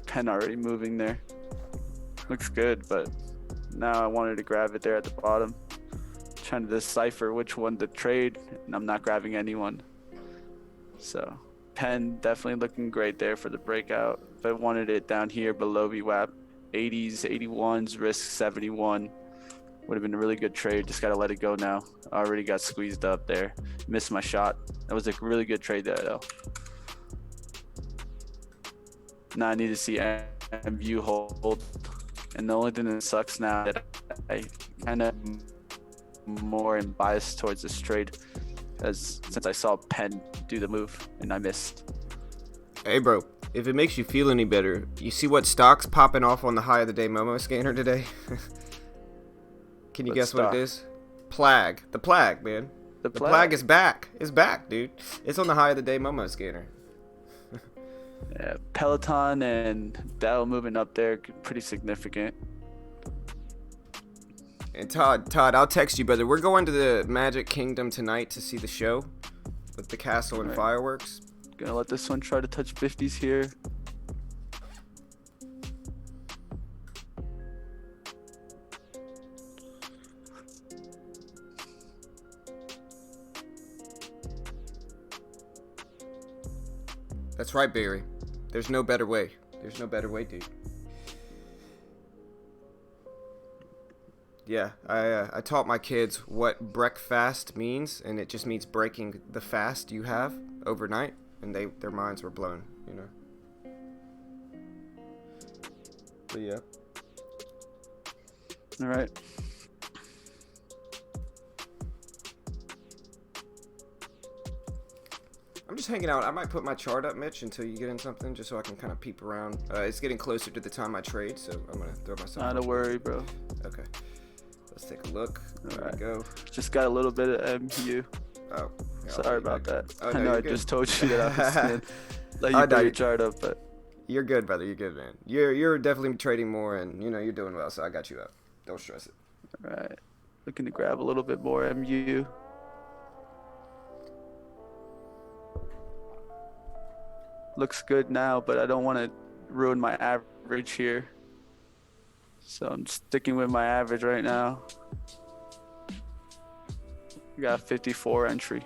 C: PENN already moving there. Looks good, but now I wanted to grab it there at the bottom. Trying to decipher which one to trade, and I'm not grabbing anyone. So Penn definitely looking great there for the breakout. If I wanted it down here below VWAP, 80s, 81s, risk 71. Would have been a really good trade. Just got to let it go now. Already got squeezed up there. Missed my shot. That was a really good trade there, though. Now I need to see MU hold. And the only thing that sucks now that I kind of more am biased towards this trade, as since I saw Penn do the move and I missed.
A: Hey, bro, if it makes you feel any better, you see what stock's popping off on the high of the day Momo scanner today? Can you guess what it is? Plague. The Plague, man. The Plague is back. It's back, dude. It's on the high of the day Momo scanner.
C: Yeah, Peloton and Dow moving up there, pretty significant.
A: And Todd, I'll text you, brother. We're going to the Magic Kingdom tonight to see the show with the castle and fireworks.
C: Gonna let this one try to touch 50s here.
A: That's right, Barry. There's no better way. There's no better way, dude. Yeah, I taught my kids what breakfast means, and it just means breaking the fast you have overnight, and their minds were blown, you know. But yeah.
C: All right.
A: I'm just hanging out. I might put my chart up, Mitch, until you get in something, just so I can kind of peep around. It's getting closer to the time I trade, so I'm going to throw myself.
C: Not a worry, bro.
A: Okay. Let's take a look. There we go.
C: Just got a little bit of MU.
A: Oh. Yeah,
C: Sorry about that.
A: Oh,
C: I
A: no,
C: know I
A: good.
C: just told you that I was going to let you
A: Oh, no,
C: put your chart up, but...
A: You're good, brother. You're good, man. You're definitely trading more, and, you know, you're doing well, so I got you up. Don't stress it.
C: All right. Looking to grab a little bit more MU. Looks good now, but I don't want to ruin my average here. So I'm sticking with my average right now. We got 54 entry.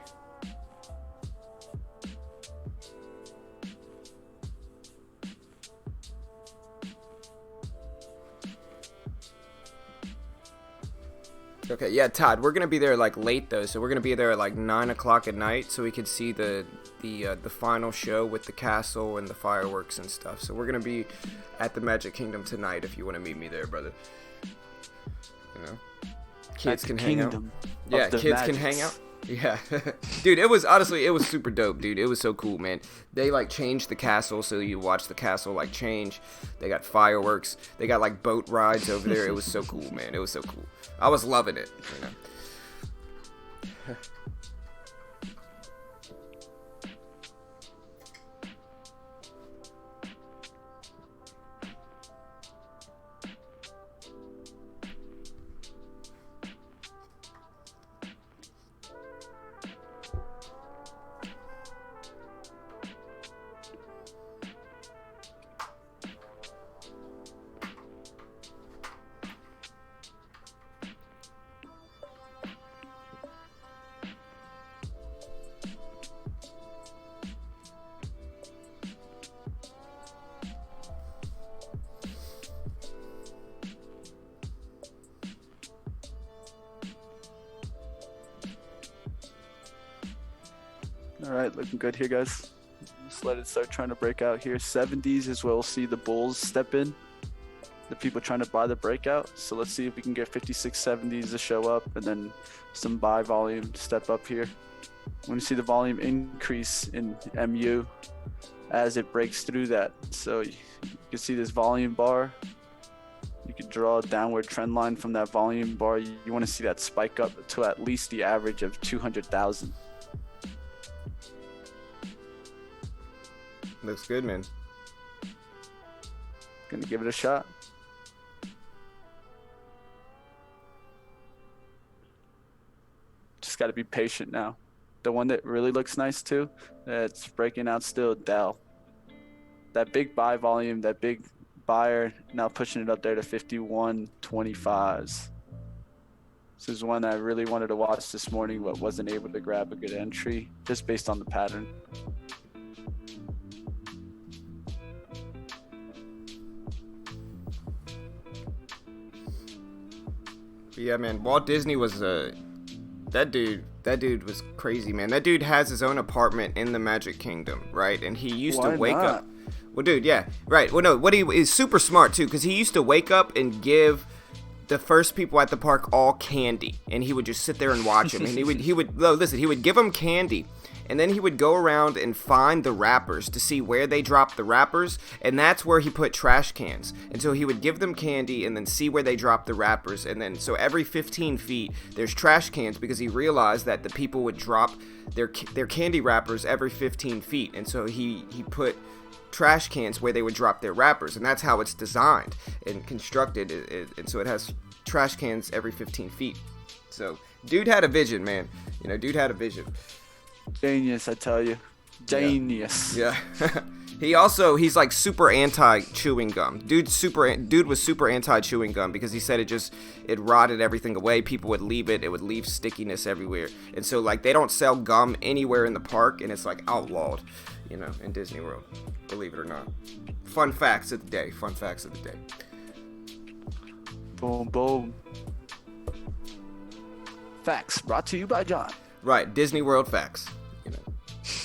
A: Okay, yeah, Todd, we're gonna be there like late though, so we're gonna be there at like 9 o'clock at night, so we could see the final show with the castle and the fireworks and stuff. So we're gonna be at the Magic Kingdom tonight if you want to meet me there, brother. You know, kids can hang out. Yeah, kids can hang out. Yeah, dude, it was super dope, dude. It was so cool, man. They like changed the castle, so you watch the castle like change. They got fireworks. They got like boat rides over there. It was so cool, man. It was so cool. I was loving it, you know.
C: All right, looking good here, guys. Just let it start trying to break out here. 70s is where we'll see the bulls step in. The people trying to buy the breakout. So let's see if we can get 56, 70s to show up, and then some buy volume to step up here. We're going to see the volume increase in MU as it breaks through that. So you can see this volume bar. You could draw a downward trend line from that volume bar. You want to see that spike up to at least the average of 200,000.
A: Looks good, man.
C: Gonna give it a shot. Just got to be patient now. The one that really looks nice too, that's breaking out still, Dell. That big buy volume, that big buyer, now pushing it up there to 51.25s. This is one I really wanted to watch this morning, but wasn't able to grab a good entry just based on the pattern.
A: Yeah, man. Walt Disney was that dude. That dude was crazy, man. That dude has his own apartment in the Magic Kingdom, right? And he used to wake up. Well, dude, yeah, right. Well, no, what he is super smart too, because he used to wake up and give the first people at the park all candy, and he would just sit there and watch them. And he would no, listen, he would give them candy, and then he would go around and find the wrappers to see where they dropped the wrappers, and that's where he put trash cans. And so he would give them candy and then see where they dropped the wrappers, and then so every 15 feet there's trash cans, because he realized that the people would drop their candy wrappers every 15 feet, and so he put trash cans where they would drop their wrappers, and that's how it's designed and constructed, and so it has trash cans every 15 feet. So dude had a vision, man. You know, dude had a vision.
C: Genius, I tell you. Genius.
A: Yeah. He's like super anti chewing gum. Dude was super anti chewing gum, because he said it rotted everything away. People would leave it would leave stickiness everywhere. And so like they don't sell gum anywhere in the park, and it's like outlawed, you know, in Disney World, believe it or not. Fun facts of the day.
C: Boom, boom. Facts brought to you by John.
A: Right, Disney World facts. You know,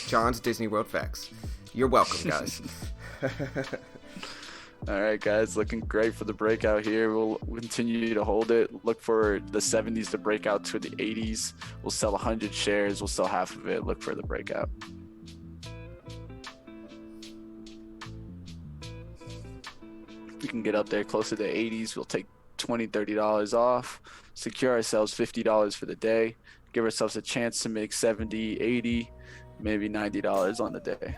A: John's Disney World facts. You're welcome, guys.
C: All right, guys, looking great for the breakout here. We'll continue to hold it. Look for the 70s to break out to the 80s. We'll sell 100 shares. We'll sell half of it. Look for the breakout. If we can get up there closer to the 80s, we'll take $20, $30 off, secure ourselves $50 for the day, give ourselves a chance to make $70, $80, maybe $90 on the day.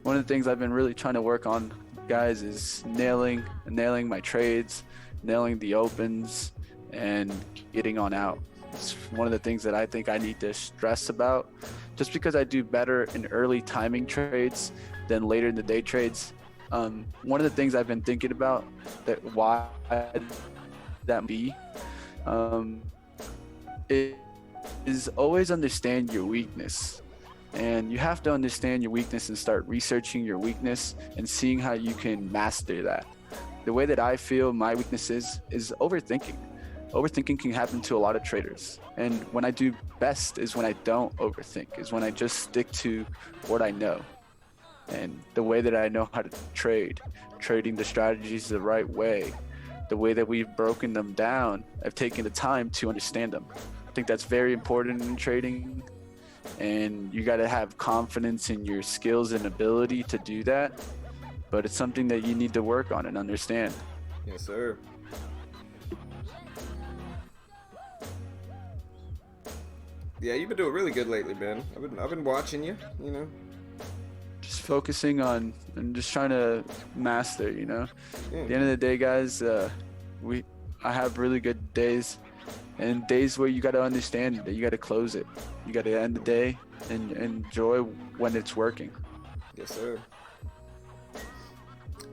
C: One of the things I've been really trying to work on, guys, is nailing my trades, nailing the opens, and getting on out. It's one of the things that I think I need to stress about. Just because I do better in early timing trades than later in the day trades, one of the things I've been thinking about, that why that be, is always understand your weakness. And you have to understand your weakness and start researching your weakness and seeing how you can master that. The way that I feel my weakness is overthinking. Overthinking can happen to a lot of traders. And when I do best is when I don't overthink, is when I just stick to what I know. And the way that I know how to trade, trading the strategies the right way, the way that we've broken them down, I've taken the time to understand them. I think that's very important in trading. And you got to have confidence in your skills and ability to do that. But it's something that you need to work on and understand.
A: Yes, sir. Yeah, you've been doing really good lately, man. I've been watching you, you know.
C: Just focusing on and just trying to master, you know.
A: Yeah.
C: At the end of the day, guys, I have really good days, and days where you got to understand that you got to close it. You got to end the day and enjoy when it's working.
A: Yes, sir.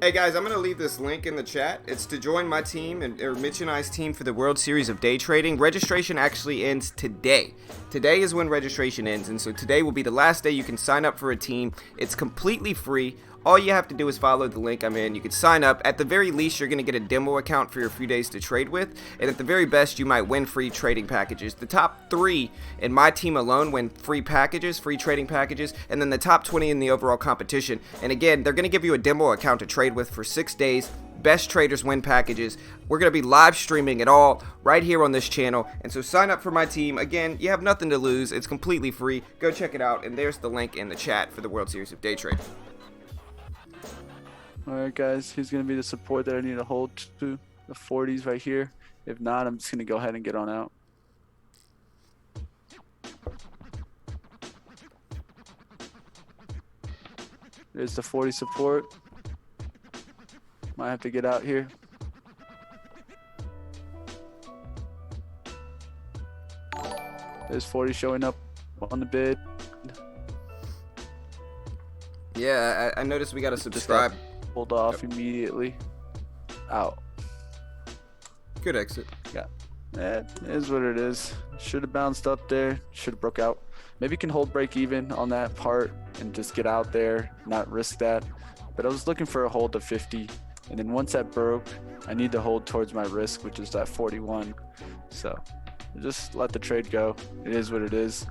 A: Hey guys, I'm going to leave this link in the chat. It's to join my team, or Mitch and I's team, for the World Series of Day Trading. Registration actually ends today. Today is when registration ends, and so today will be the last day you can sign up for a team. It's completely free. All you have to do is follow the link I'm in. You can sign up. At the very least, you're going to get a demo account for your few days to trade with. And at the very best, you might win free trading packages. The top 3 in my team alone win free packages, free trading packages. And then the top 20 in the overall competition. And again, they're going to give you a demo account to trade with for 6 days. Best traders win packages. We're going to be live streaming it all right here on this channel. And so sign up for my team. Again, you have nothing to lose. It's completely free. Go check it out. And there's the link in the chat for the World Series of Day Trading.
C: All right, guys, here's going to be the support that I need to hold to, the 40s right here. If not, I'm just going to go ahead and get on out. There's the 40 support. Might have to get out here. There's 40 showing up on the bid.
A: Yeah, I noticed we got to subscribe.
C: Hold off immediately. Out.
A: Good exit.
C: Yeah. It is what it is. Should have bounced up there. Should have broke out. Maybe you can hold break even on that part and just get out there, not risk that. But I was looking for a hold of 50. And then once that broke, I need to hold towards my risk, which is that 41. So just let the trade go. It is what it is.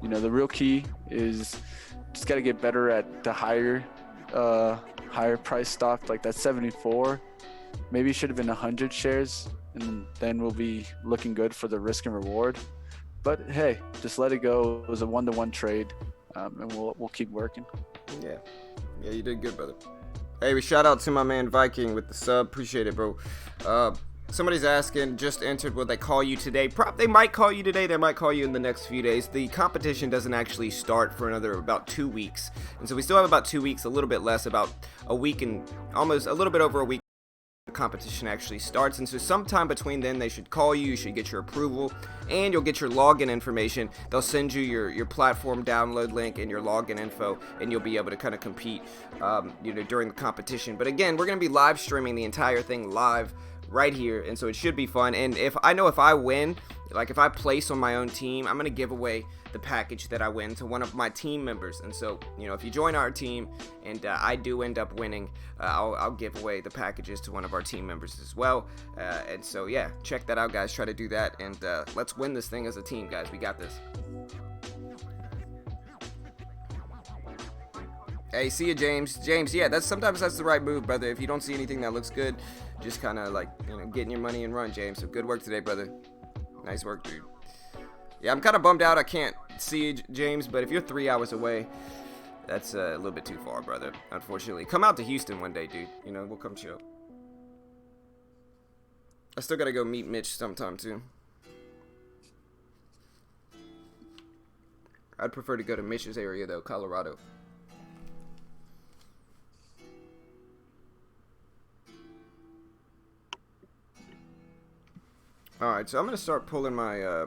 C: You know, the real key is just got to get better at the higher price stock, like that 74. Maybe it should have been 100 shares, and then we'll be looking good for the risk and reward. But hey, just let it go. It was a 1-to-1 trade, and we'll keep working.
A: Yeah, you did good, brother. Hey, we shout out to my man Viking with the sub. Appreciate it, bro. Somebody's asking, just entered, will they call you today? They might call you today. They might call you in the next few days. The competition doesn't actually start for another about 2 weeks. And so we still have about 2 weeks, a little bit less, about a week and almost a little bit over a week. The competition actually starts, and so sometime between then they should call you. You should get your approval, and you'll get your login information. They'll send you your platform download link and your login info, and you'll be able to kind of compete during the competition. But again, we're going to be live streaming the entire thing live right here, and so it should be fun. And if I win, like if I place on my own team, I'm going to give away the package that I win to one of my team members. And so, if you join our team and I do end up winning, I'll give away the packages to one of our team members as well. And so, yeah, check that out, guys. Try to do that, and let's win this thing as a team, guys. We got this. Hey, see you, James. James, yeah, sometimes that's the right move, brother. If you don't see anything that looks good, just kind of like, getting your money and run, James. So good work today, brother. Nice work, dude. Yeah, I'm kind of bummed out I can't see you, James, but if you're 3 hours away, that's a little bit too far, brother, unfortunately. Come out to Houston one day, dude. We'll come chill. I still got to go meet Mitch sometime, too. I'd prefer to go to Mitch's area, though, Colorado. Alright, so I'm going to start pulling my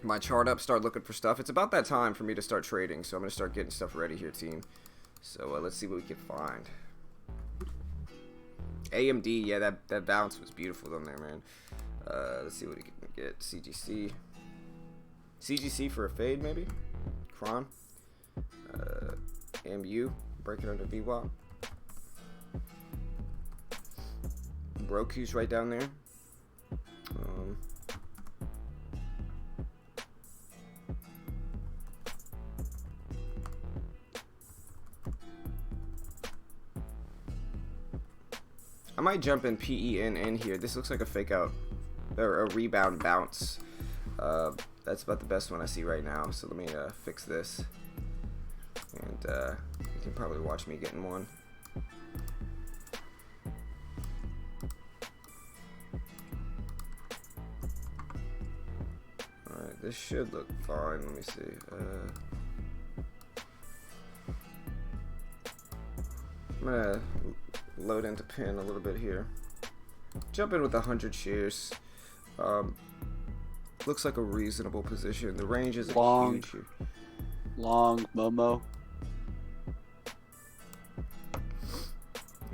A: my chart up, start looking for stuff. It's about that time for me to start trading, so I'm going to start getting stuff ready here, team. So let's see what we can find. AMD, yeah, that bounce was beautiful down there, man. Let's see what we can get. CGC for a fade, maybe? Kron. MU, breaking under VWAP. Roku's right down there. I might jump in PENN here. This looks like a fake out or a rebound bounce. That's about the best one I see right now. So let me fix this, and you can probably watch me getting one. Alright, this should look fine. Let me see. I'm gonna load into pin a little bit here. Jump in with 100 shares. Looks like a reasonable position. The range is huge here.
C: Long Momo.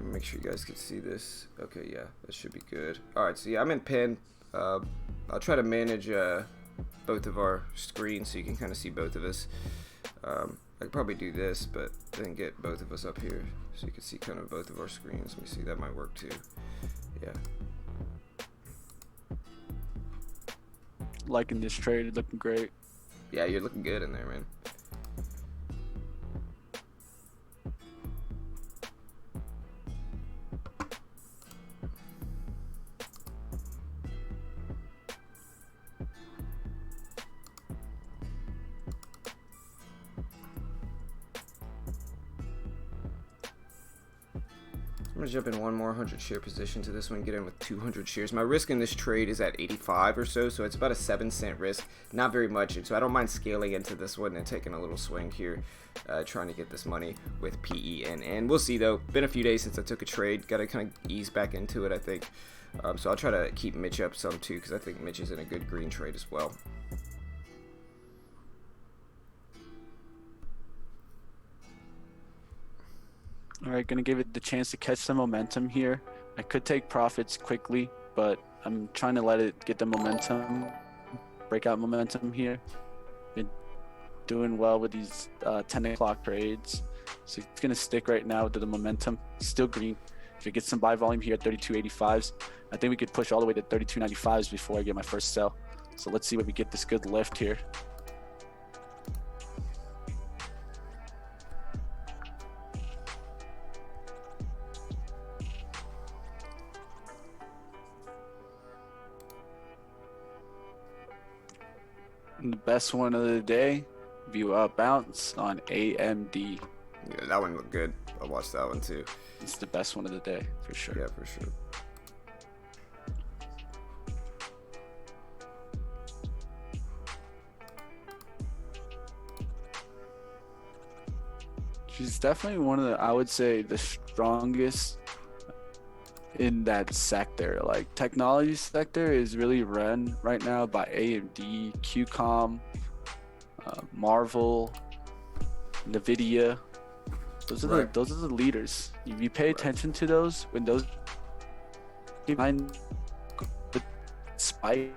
A: Make sure you guys can see this. Okay, yeah, that should be good. Alright, so yeah, I'm in pin. I'll try to manage both of our screens so you can kind of see both of us. I could probably do this, but then get both of us up here so you can see kind of both of our screens. Let me see, that might work too. Yeah.
C: Liking this trade, looking great.
A: Yeah, you're looking good in there, man. I'm gonna jump in one more 100 share position to this one, get in with 200 shares. My risk in this trade is at 85 or so, so it's about a 7-cent risk, not very much, and so I don't mind scaling into this one and taking a little swing here, trying to get this money with PEN. And we'll see though, been a few days since I took a trade, gotta kind of ease back into it, I think. So I'll try to keep Mitch up some too, because I think Mitch is in a good green trade as well.
C: All right, gonna give it the chance to catch some momentum here. I could take profits quickly, but I'm trying to let it get the momentum, breakout momentum here. Been doing well with these 10 o'clock trades. So it's gonna stick right now with the momentum. Still green. If it gets some buy volume here at 32.85s, I think we could push all the way to 32.95s before I get my first sell. So let's see what we get this good lift here. And the best one of the day, view up bounce on AMD.
A: Yeah, that one looked good. I watched that one too.
C: It's the best one of the day for sure.
A: Yeah, for sure.
C: She's definitely one of the, I would say, the strongest in that sector. Like technology sector is really run right now by AMD, QCOM, Marvel, Nvidia. Those are those are the leaders. If you pay attention to those, when those behind the spike,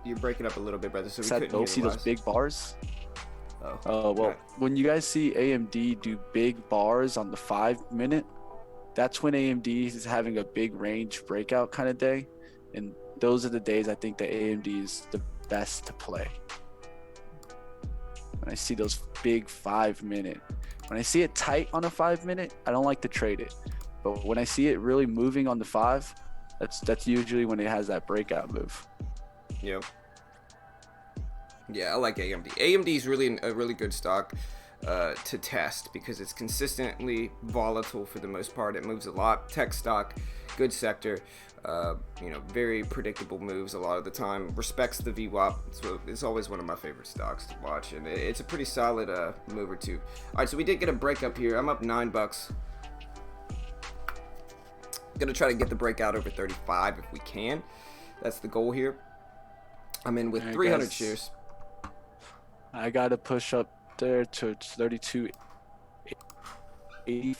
A: You're breaking up a little bit, brother. So we
C: said
A: couldn't
C: they'll
A: hear
C: see
A: the
C: those
A: last.
C: big bars.
A: Oh,
C: Well,
A: right.
C: when you guys see AMD do big bars on the 5-minute, that's when AMD is having a big range breakout kind of day. And those are the days I think that AMD is the best to play. When I see those big 5-minute, when I see it tight on a 5-minute, I don't like to trade it. But when I see it really moving on the 5, that's usually when it has that breakout move.
A: Yep. Yeah, I like AMD. AMD is really a really good stock to test because it's consistently volatile for the most part. It moves a lot. Tech stock, good sector. Very predictable moves a lot of the time. Respects the VWAP. So it's always one of my favorite stocks to watch, and it's a pretty solid mover too. All right, so we did get a break up here. I'm up $9. Gonna try to get the breakout over 35 if we can. That's the goal here. I'm in with 300 shares.
C: I gotta push up there to 32.80.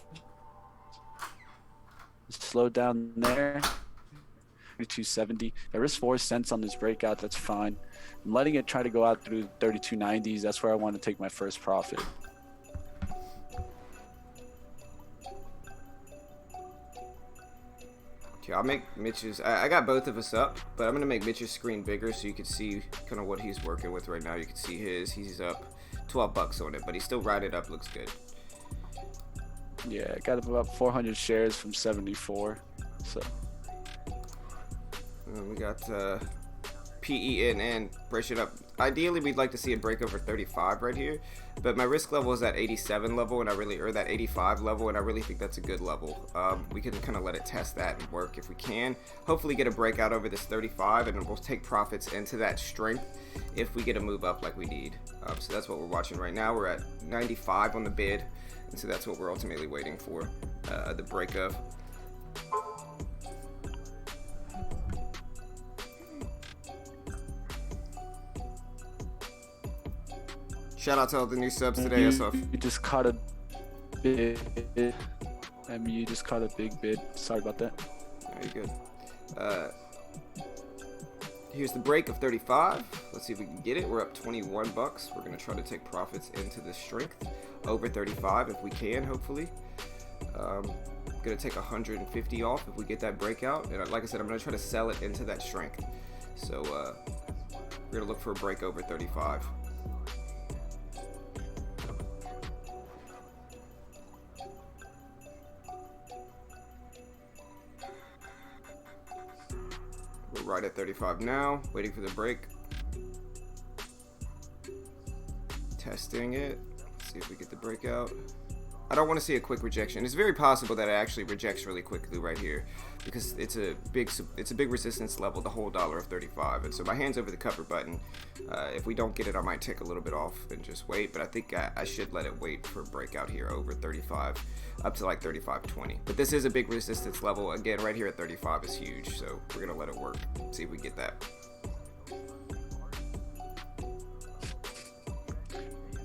C: Slow down there. 32.70. I risk 4 cents on this breakout. That's fine. I'm letting it try to go out through 32.90s. That's where I want to take my first profit.
A: Okay, I'll make Mitch's. I got both of us up, but I'm gonna make Mitch's screen bigger so you can see kind of what he's working with right now. You can see his. He's up $12 on it, but he's still riding up. Looks good.
C: Yeah, I got about 400 shares from 74. So
A: We got PENN brushing up. Ideally, we'd like to see it break over 35 right here, but my risk level is at 87 level, and that 85 level, and I really think that's a good level. We can kind of let it test that and work if we can. Hopefully, get a breakout over this 35, and then we'll take profits into that strength if we get a move up like we need. So that's what we're watching right now. We're at 95 on the bid, and so that's what we're ultimately waiting for, the break of. Shout out to all the new subs today.
C: you just caught a big. You just caught a big bid. Sorry about that.
A: Very good. Here's the break of 35. Let's see if we can get it. We're up $21. We're gonna try to take profits into the strength over 35 if we can. Hopefully, gonna take 150 off if we get that breakout. And like I said, I'm gonna try to sell it into that strength. So we're gonna look for a break over 35. We're right at 35 now, waiting for the break. Testing it. See if we get the breakout. I don't want to see a quick rejection. It's very possible that it actually rejects really quickly right here because it's a big resistance level, the whole dollar of 35. And so my hand's over the cover button. If we don't get it, I might take a little bit off and just wait. But I think I should let it wait for a breakout here over 35, up to like 35.20. But this is a big resistance level. Again, right here at 35 is huge. So we're gonna let it work. See if we get that.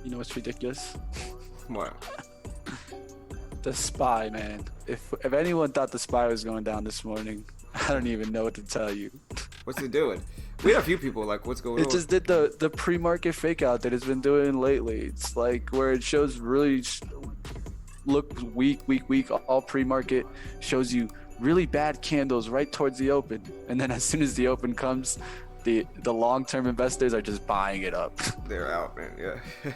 C: You know what's ridiculous?
A: What?
C: The SPY, man. If anyone thought the SPY was going down this morning, I don't even know what to tell you.
A: What's it doing? We had a few people like, what's going on?
C: It just did the pre-market fake out that it's been doing lately. It's like where it shows really look weak, all pre-market, shows you really bad candles right towards the open, and then as soon as the open comes, the long-term investors are just buying it up.
A: They're out, man. Yeah.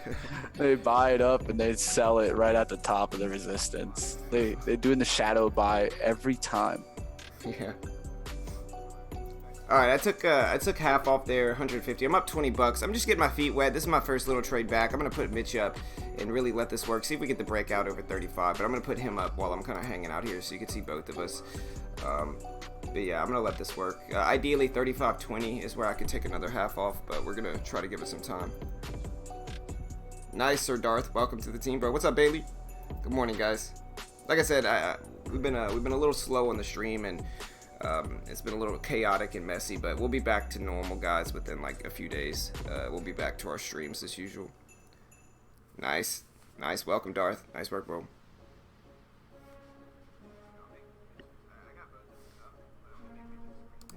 C: They buy it up and they sell it right at the top of the resistance. They're doing the shadow buy every time.
A: Yeah. All right, I took half off there, 150. I'm up 20 bucks. I'm just getting my feet wet. This is my first little trade back. I'm gonna put Mitch up and really let this work. See if we get the breakout over 35. But I'm gonna put him up while I'm kind of hanging out here, so you can see both of us. But yeah, I'm gonna let this work. Ideally, 35.20 is where I could take another half off, but we're gonna try to give it some time. Nice, Sir Darth. Welcome to the team, bro. What's up, Bailey? Good morning, guys. Like I said, we've been a little slow on the stream, and it's been a little chaotic and messy, but we'll be back to normal, guys, within like a few days. We'll be back to our streams as usual. Nice. Welcome, Darth. Nice work, bro.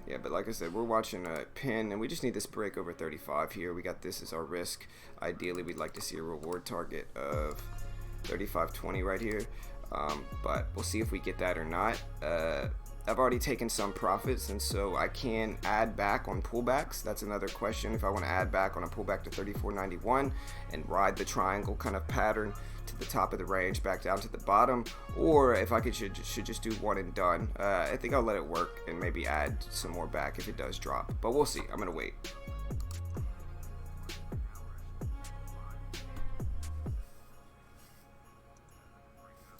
A: Yeah, but like I said, we're watching a pin, and we just need this break over 35 here. We got this as our risk. Ideally, we'd like to see a reward target of 35.20 right here, but we'll see if we get that or not. I've already taken some profits, and so I can add back on pullbacks. That's another question. If I want to add back on a pullback to 34.91 and ride the triangle kind of pattern to the top of the range back down to the bottom, or if I should just do one and done. I think I'll let it work and maybe add some more back if it does drop, but we'll see. I'm gonna wait.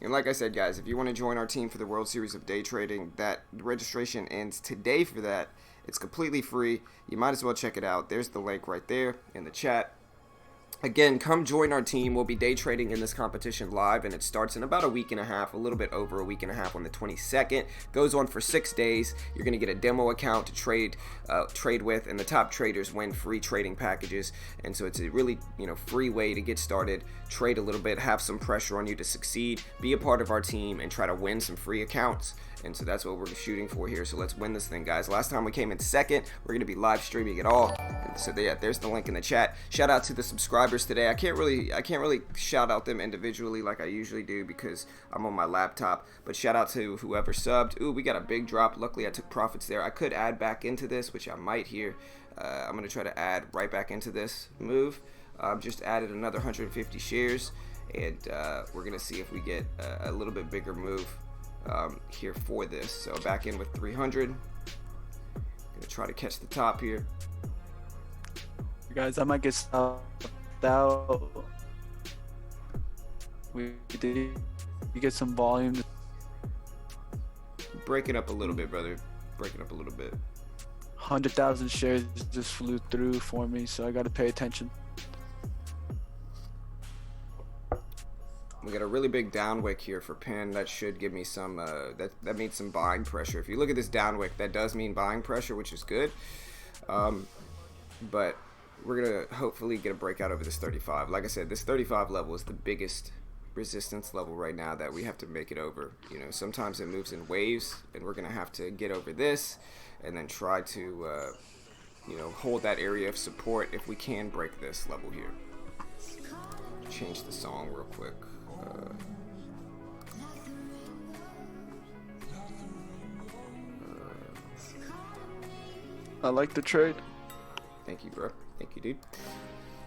A: And like I said, guys, if you want to join our team for the World Series of Day Trading, that registration ends today for that. It's completely free. You might as well check it out. There's the link right there in the chat. Again, come join our team. We'll be day trading in this competition live, and it starts in about a week and a half, a little bit over a week and a half on the 22nd. Goes on for 6 days. You're going to get a demo account to trade with, and the top traders win free trading packages. And so it's a really, free way to get started, trade a little bit, have some pressure on you to succeed, be a part of our team, and try to win some free accounts. And so that's what we're shooting for here. So let's win this thing, guys. Last time we came in second. We're going to be live streaming it all. And so yeah, there's the link in the chat. Shout out to the subscribers today. I can't really shout out them individually like I usually do because I'm on my laptop. But shout out to whoever subbed. Ooh, we got a big drop. Luckily, I took profits there. I could add back into this, which I might here. I'm going to try to add right back into this move. Just added another 150 shares. And we're going to see if we get a little bit bigger move here for this. So back in with 300. Gonna try to catch the top here.
C: Guys, I might get stopped out. We get some volume.
A: Breaking up a little bit, brother. Breaking up a little bit.
C: 100,000 shares just flew through for me, so I got to pay attention.
A: We got a really big down wick here for pin. That should give me some, that means some buying pressure. If you look at this down wick, that does mean buying pressure, which is good. But we're going to hopefully get a breakout over this 35. Like I said, this 35 level is the biggest resistance level right now that we have to make it over. Sometimes it moves in waves, and we're going to have to get over this and then try to, hold that area of support if we can break this level here. Change the song real quick.
C: I like the trade.
A: Thank you, bro. Thank you, dude.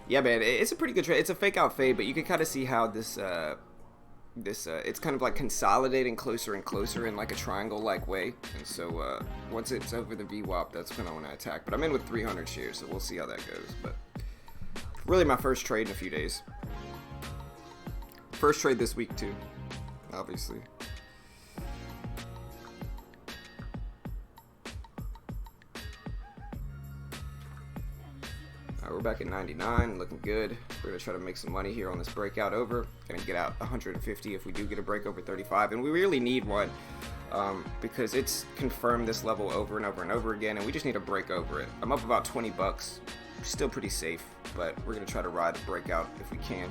A: Yeah, man, it's a pretty good trade. It's a fake out fade, but you can kind of see how this it's kind of like consolidating closer and closer in like a triangle-like way. And so once it's over the VWAP, that's when I want to attack. But I'm in with 300 shares, so we'll see how that goes. But really my first trade in a few days. First trade this week too, obviously. Alright, we're back at 99, looking good. We're gonna try to make some money here on this breakout over. Gonna get out 150 if we do get a break over 35, and we really need one because it's confirmed this level over and over and over again, and we just need a break over it. I'm up about 20 bucks, still pretty safe, but we're gonna try to ride a breakout if we can.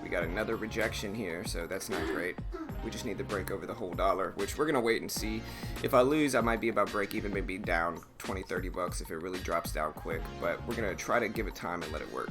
A: We got another rejection here, so that's not great. We just need to break over the whole dollar, which we're gonna wait and see. If I lose, I might be about break even, maybe down 20-30 bucks if it really drops down quick, but we're gonna try to give it time and let it work.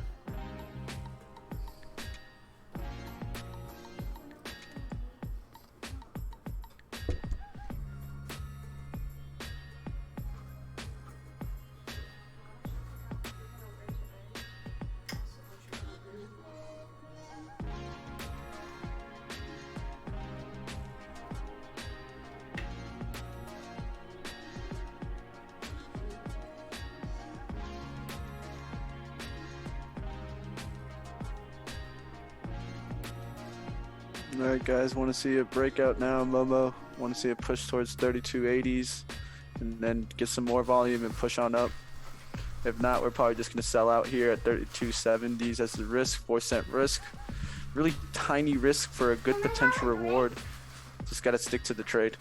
C: All right, guys, want to see a breakout now, Momo? Want to see it push towards 3280s and then get some more volume and push on up? If not, we're probably just going to sell out here at 3270s as the risk, 4-cent risk. Really tiny risk for a good potential reward. Just got to stick to the trade.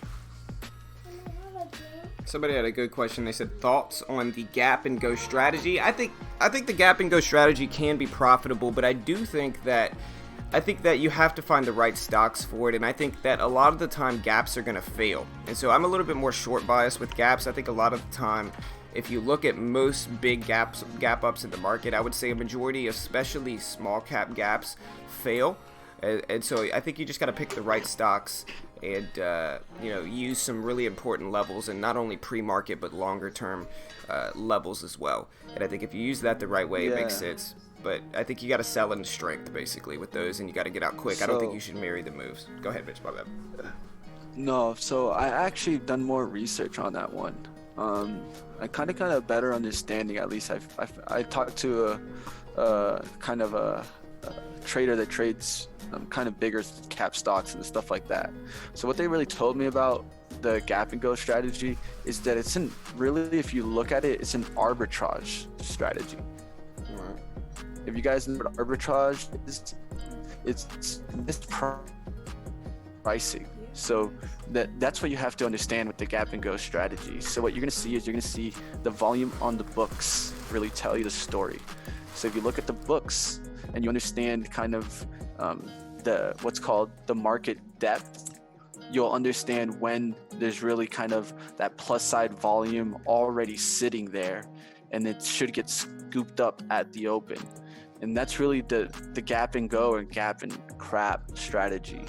A: Somebody had a good question. They said thoughts on the gap and go strategy. I think the gap and go strategy can be profitable, but I do think that you have to find the right stocks for it, and I think that a lot of the time gaps are going to fail. And so I'm a little bit more short biased with gaps. I think a lot of the time, if you look at most big gap ups in the market, I would say a majority, especially small cap gaps, fail. And so I think you just got to pick the right stocks and use some really important levels, and not only pre-market but longer term levels as well. And I think if you use that the right way, it makes sense. But I think you got to sell into strength, basically, with those, and you got to get out quick. I don't think you should marry the moves. Go ahead, bitch. My bad.
C: No, so I actually done more research on that one. I kind of got a better understanding. At least I talked to a kind of a trader that trades kind of bigger cap stocks and stuff like that. So what they really told me about the gap and go strategy is that it's if you look at it, it's an arbitrage strategy. If you guys know what arbitrage is, it's pricing. So that's what you have to understand with the gap and go strategy. So what you're going to see is the volume on the books really tell you the story. So if you look at the books and you understand kind of what's called the market depth, you'll understand when there's really kind of that plus side volume already sitting there, and it should get scooped up at the open. And that's really the gap and go and gap and crap strategy.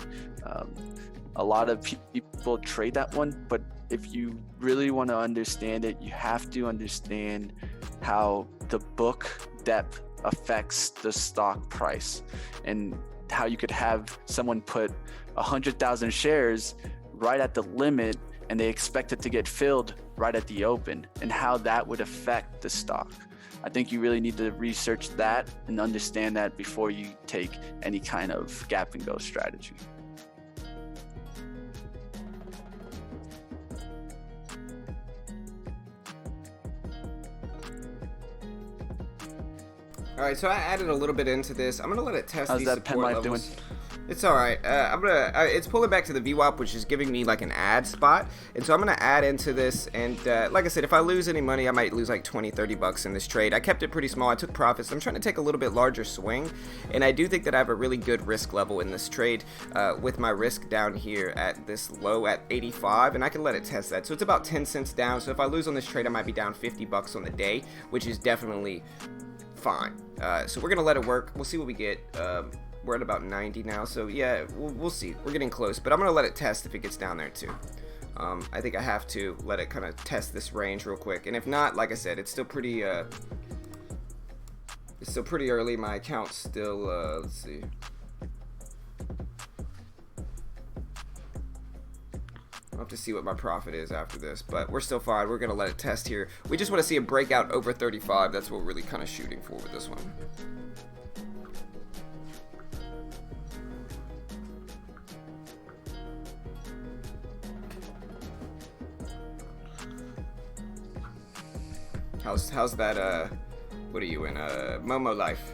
C: A lot of people trade that one, but if you really want to understand it, you have to understand how the book depth affects the stock price, and how you could have someone put 100,000 shares right at the limit and they expect it to get filled right at the open, and how that would affect the stock. I think you really need to research that and understand that before you take any kind of gap and go strategy.
A: All right, so I added a little bit into this. I'm gonna let it test these
C: that pen
A: support
C: life
A: levels.
C: doing?
A: It's all right. It's pulling back to the VWAP, which is giving me like an ad spot, and so I'm gonna add into this. And like I said, if I lose any money, I might lose like 20-30 bucks in this trade. I kept it pretty small. I took profits. I'm trying to take a little bit larger swing, and I do think that I have a really good risk level in this trade, with my risk down here at this low at 85, and I can let it test that. So it's about 10 cents down. So if I lose on this trade, I might be down 50 bucks on the day, which is definitely fine. So we're gonna let it work. We'll see what we get. We're at about 90 now, so yeah, we'll see. We're getting close, but I'm gonna let it test if it gets down there too. I think I have to let it kind of test this range real quick, and if not, like I said, it's still pretty early. My account's still let's see. I'll have to see what my profit is after this, but we're still fine. We're gonna let it test here. We just want to see a breakout over 35. That's what we're really kind of shooting for with this one. How's that? What are you in? Momo life?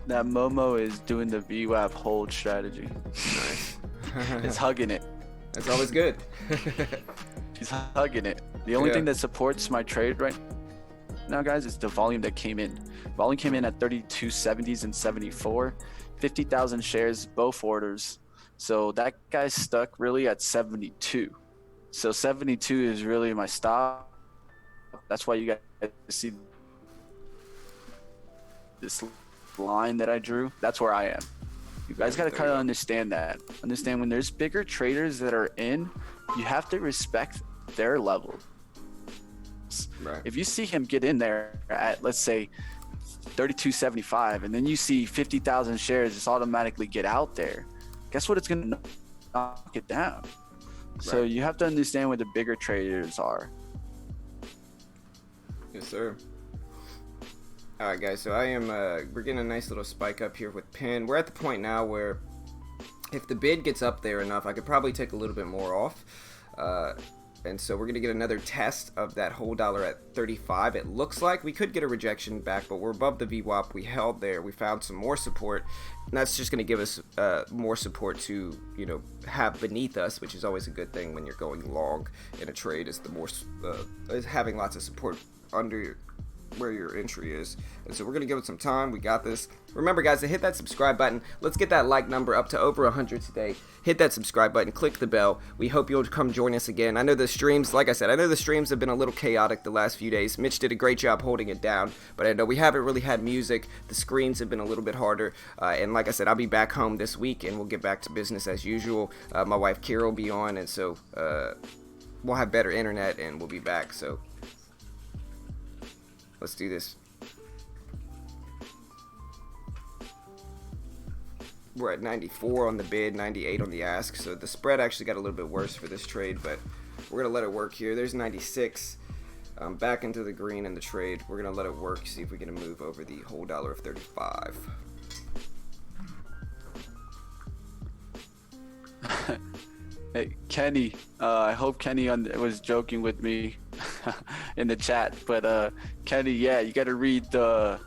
C: That Momo is doing the VWAP hold strategy.
A: Nice.
C: It's hugging it.
A: That's always good.
C: He's hugging it. The only thing that supports my trade right now, guys, is the volume that came in. Volume came in at 3270s and 74. 50,000 shares, both orders. So that guy's stuck really at 72. So 72 is really my stop. That's why you guys see this line that I drew. That's where I am. You guys got to kind of understand that. Understand when there's bigger traders that are in, you have to respect their level.
A: Right.
C: If you see him get in there at, let's say, 32.75, and then you see 50,000 shares just automatically get out there, guess what? It's going to knock it down. So you have to understand where the bigger traders are.
A: Yes, sir. All right, guys. So I am. We're getting a nice little spike up here with Penn. We're at the point now where, if the bid gets up there enough, I could probably take a little bit more off. And so we're gonna get another test of that whole dollar at 35. It looks like we could get a rejection back, but we're above the VWAP. We held there. We found some more support, and that's just gonna give us more support to, you know, have beneath us, which is always a good thing when you're going long in a trade. Is the more is having lots of support under where your entry is. And so we're gonna give it some time. We got this. Remember, guys, to hit that subscribe button. Let's get that like number up to over 100 today. Hit that subscribe button, click the bell. We hope you'll come join us again. I know the streams, like I said, I know the streams have been a little chaotic the last few days. Mitch did a great job holding it down, but I know we haven't really had music. The screens have been a little bit harder, and like I said, I'll be back home this week and we'll get back to business as usual. My wife Kira will be on, and so we'll have better internet and we'll be back. So let's do this. We're at 94 on the bid, 98 on the ask, so the spread actually got a little bit worse for this trade, but we're going to let it work here. There's 96, back into the green in the trade. We're going to let it work, see if we can move over the whole dollar of 35.
C: Hey, Kenny, I hope Kenny was joking with me in the chat, but Kenny, yeah, you got to read the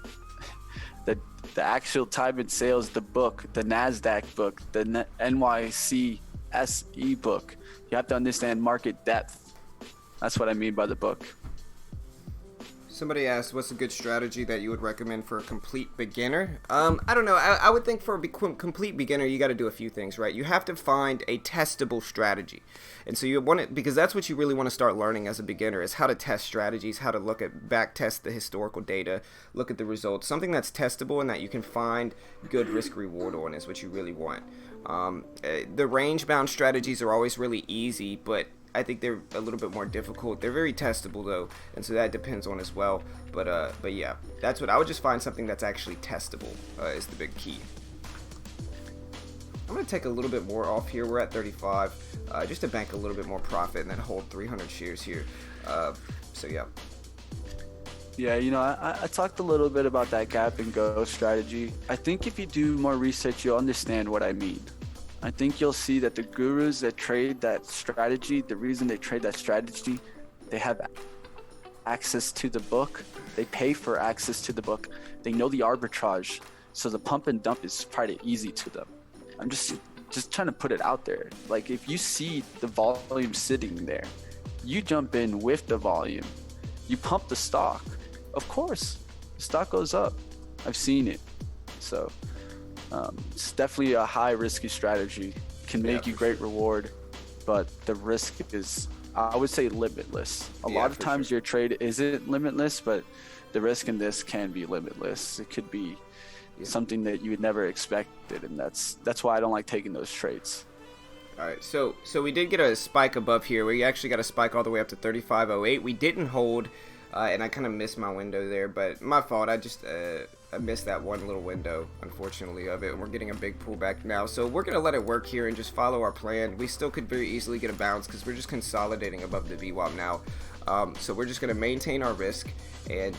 C: actual time and sales, the book, the NASDAQ book, the NYC SE book. You have to understand market depth. That's what I mean by the book.
A: Somebody asked, what's a good strategy that you would recommend for a complete beginner? I don't know. I would think for a complete beginner, you got to do a few things, right? You have to find a testable strategy. And so you want it, because that's what you really want to start learning as a beginner, is how to test strategies, how to back test the historical data, look at the results. Something that's testable and that you can find good risk reward on is what you really want. The range bound strategies are always really easy, but I think they're a little bit more difficult. They're very testable though, and so that depends on as well. But yeah, that's what I would just find, something that's actually testable is the big key. I'm gonna take a little bit more off here. We're at 35, just to bank a little bit more profit and then hold 300 shares here. So yeah.
C: Yeah, you know, I talked a little bit about that gap and go strategy. I think if you do more research, you'll understand what I mean. I think you'll see that the gurus that trade that strategy, the reason they trade that strategy, they have access to the book. They pay for access to the book. They know the arbitrage. So the pump and dump is pretty easy to them. I'm just trying to put it out there. Like, if you see the volume sitting there, you jump in with the volume. You pump the stock. Of course, the stock goes up. I've seen it. So it's definitely a high risky strategy. Can make you great reward, but the risk is, I would say, limitless. A lot of times your trade isn't limitless, but the risk in this can be limitless. It could be something that you would never expected, and that's why I don't like taking those trades.
A: All right, so we did get a spike above here. We actually got a spike all the way up to 35.08. We didn't hold, and I kind of missed my window there, but my fault. I missed that one little window, unfortunately, of it, and we're getting a big pullback now. So we're going to let it work here and just follow our plan. We still could very easily get a bounce because we're just consolidating above the VWAP now. So we're just going to maintain our risk, and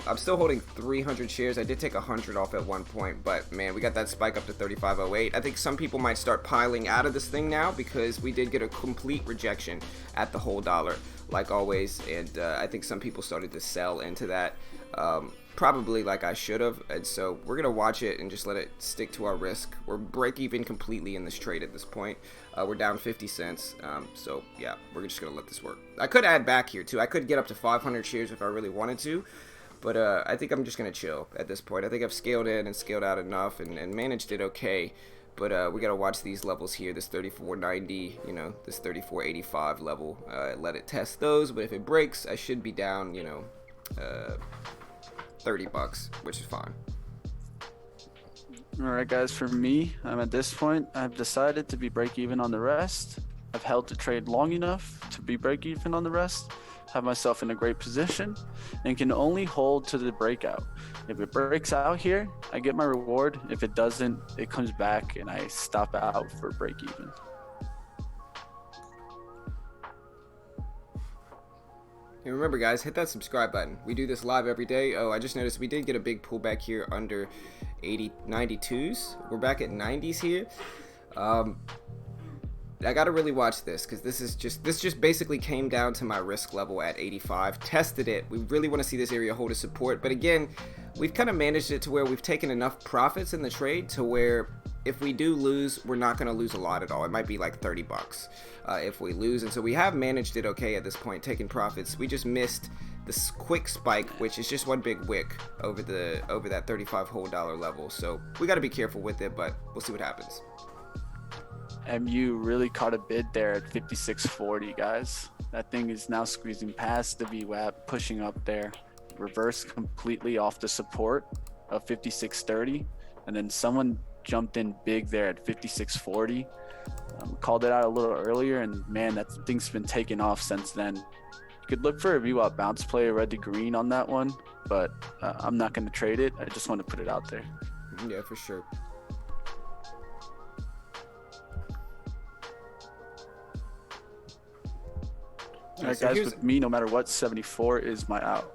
A: I'm still holding 300 shares. I did take 100 off at one point, but man, we got that spike up to 35.08. I think some people might start piling out of this thing now because we did get a complete rejection at the whole dollar, like always, and I think some people started to sell into that. Probably like I should have, and so we're gonna watch it and just let it stick to our risk. We're break even completely in this trade at this point. We're down 50 cents, so yeah, we're just gonna let this work. I could add back here too. I could get up to 500 shares if I really wanted to, but I think I'm just gonna chill at this point. I think I've scaled in and scaled out enough and managed it okay, But we gotta watch these levels here. This 3490, you know, this 3485 level. Let it test those. But if it breaks, I should be down, you know, $30, which is fine.
C: All right, guys. For me, I'm at this point. I've decided to be break even on the rest. I've held the trade long enough to be break even on the rest. Have myself in a great position, and can only hold to the breakout. If it breaks out here, I get my reward. If it doesn't, it comes back and I stop out for break even.
A: And remember, guys, hit that subscribe button. We do this live every day. Oh, I just noticed we did get a big pullback here under 92s. We're back at 90s here. I gotta really watch this, because this just basically came down to my risk level at 85. Tested it. We really want to see this area hold a support, but again, we've kind of managed it to where we've taken enough profits in the trade to where if we do lose, we're not going to lose a lot at all. It might be like $30 if we lose, and so we have managed it okay at this point, taking profits. We just missed this quick spike, which is just one big wick over that 35 whole dollar level. So we got to be careful with it, but we'll see what happens.
C: MU really caught a bid there at 56.40, guys. That thing is now squeezing past the VWAP, pushing up there, reversed completely off the support of 56.30, and then someone jumped in big there at 56.40. Called it out a little earlier, and man, that thing's been taking off since then. You could look for a VWAP bounce play, red to green on that one, but I'm not going to trade it. I just want to put it out there.
A: Yeah, for sure.
C: All right,
A: so
C: guys, with me, no matter what, 74 is my out.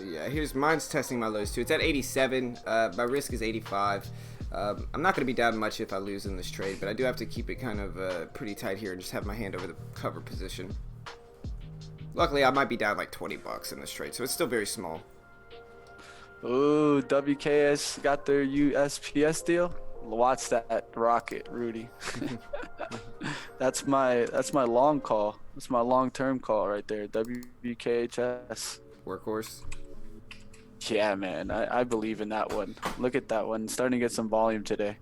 A: Yeah, mine's testing my lows too. It's at 87. My risk is 85. I'm not going to be down much if I lose in this trade, but I do have to keep it kind of pretty tight here and just have my hand over the cover position. Luckily, I might be down like $20 in this trade, so it's still very small.
C: Ooh, WKS got their USPS deal. Watch that rocket, Rudy. That's my long call. That's my long-term call right there. WKHS.
A: Workhorse.
C: Yeah, man. I believe in that one. Look at that one. Starting to get some volume today.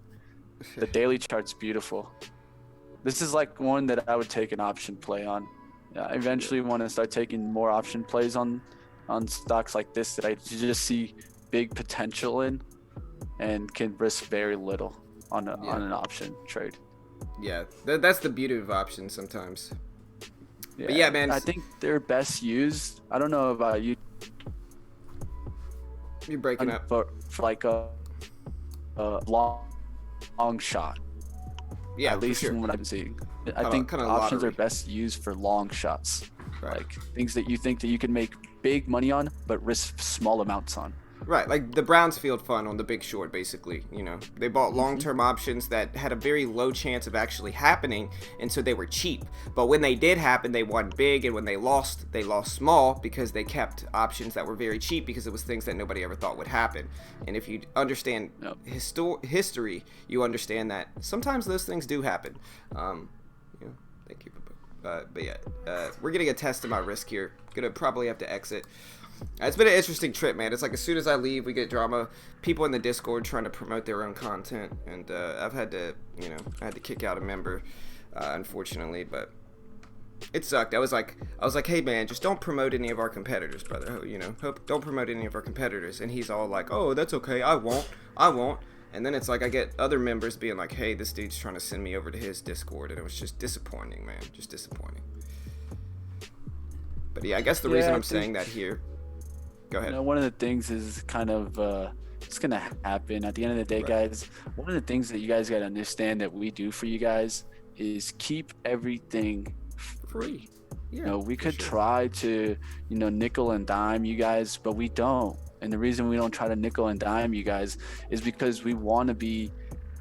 C: The daily chart's beautiful. This is like one that I would take an option play on. I eventually want to start taking more option plays on stocks like this that I just see big potential in and can risk very little on an option trade.
A: Yeah, that's the beauty of options sometimes.
C: Yeah,
A: but yeah, man,
C: I think they're best used. I don't know about you.
A: You're breaking up.
C: For like a long shot.
A: Yeah,
C: at least
A: for sure.
C: from what I'm seeing. I think
A: kinda
C: options
A: lottery.
C: are best used for long shots.
A: Right.
C: Like things that you think that you can make big money on, but risk small amounts on.
A: Right, like the Brownsfield fund on the Big Short, basically. You know, they bought long-term options that had a very low chance of actually happening, and so they were cheap. But when they did happen, they won big, and when they lost small because they kept options that were very cheap because it was things that nobody ever thought would happen. And if you understand history, you understand that sometimes those things do happen. You know, thank you. But yeah, we're getting a test of my risk here. Gonna probably have to exit. It's been an interesting trip, man. It's like as soon as I leave, we get drama. People in the Discord trying to promote their own content, and I've had to, you know, I had to kick out a member, unfortunately, but it sucked. I was like, hey, man, just don't promote any of our competitors, brother. You know, don't promote any of our competitors. And he's all like, oh, that's okay. I won't. And then it's like I get other members being like, hey, this dude's trying to send me over to his Discord, and it was just disappointing, man. Just disappointing. But yeah, I guess the reason I'm saying that here. Go ahead.
C: You know, one of the things is kind of it's gonna happen at the end of the day, guys. One of the things that you guys gotta understand that we do for you guys is keep everything free.
A: Yeah,
C: you know, we could try to, you know, nickel and dime you guys, but we don't. And the reason we don't try to nickel and dime you guys is because we want to be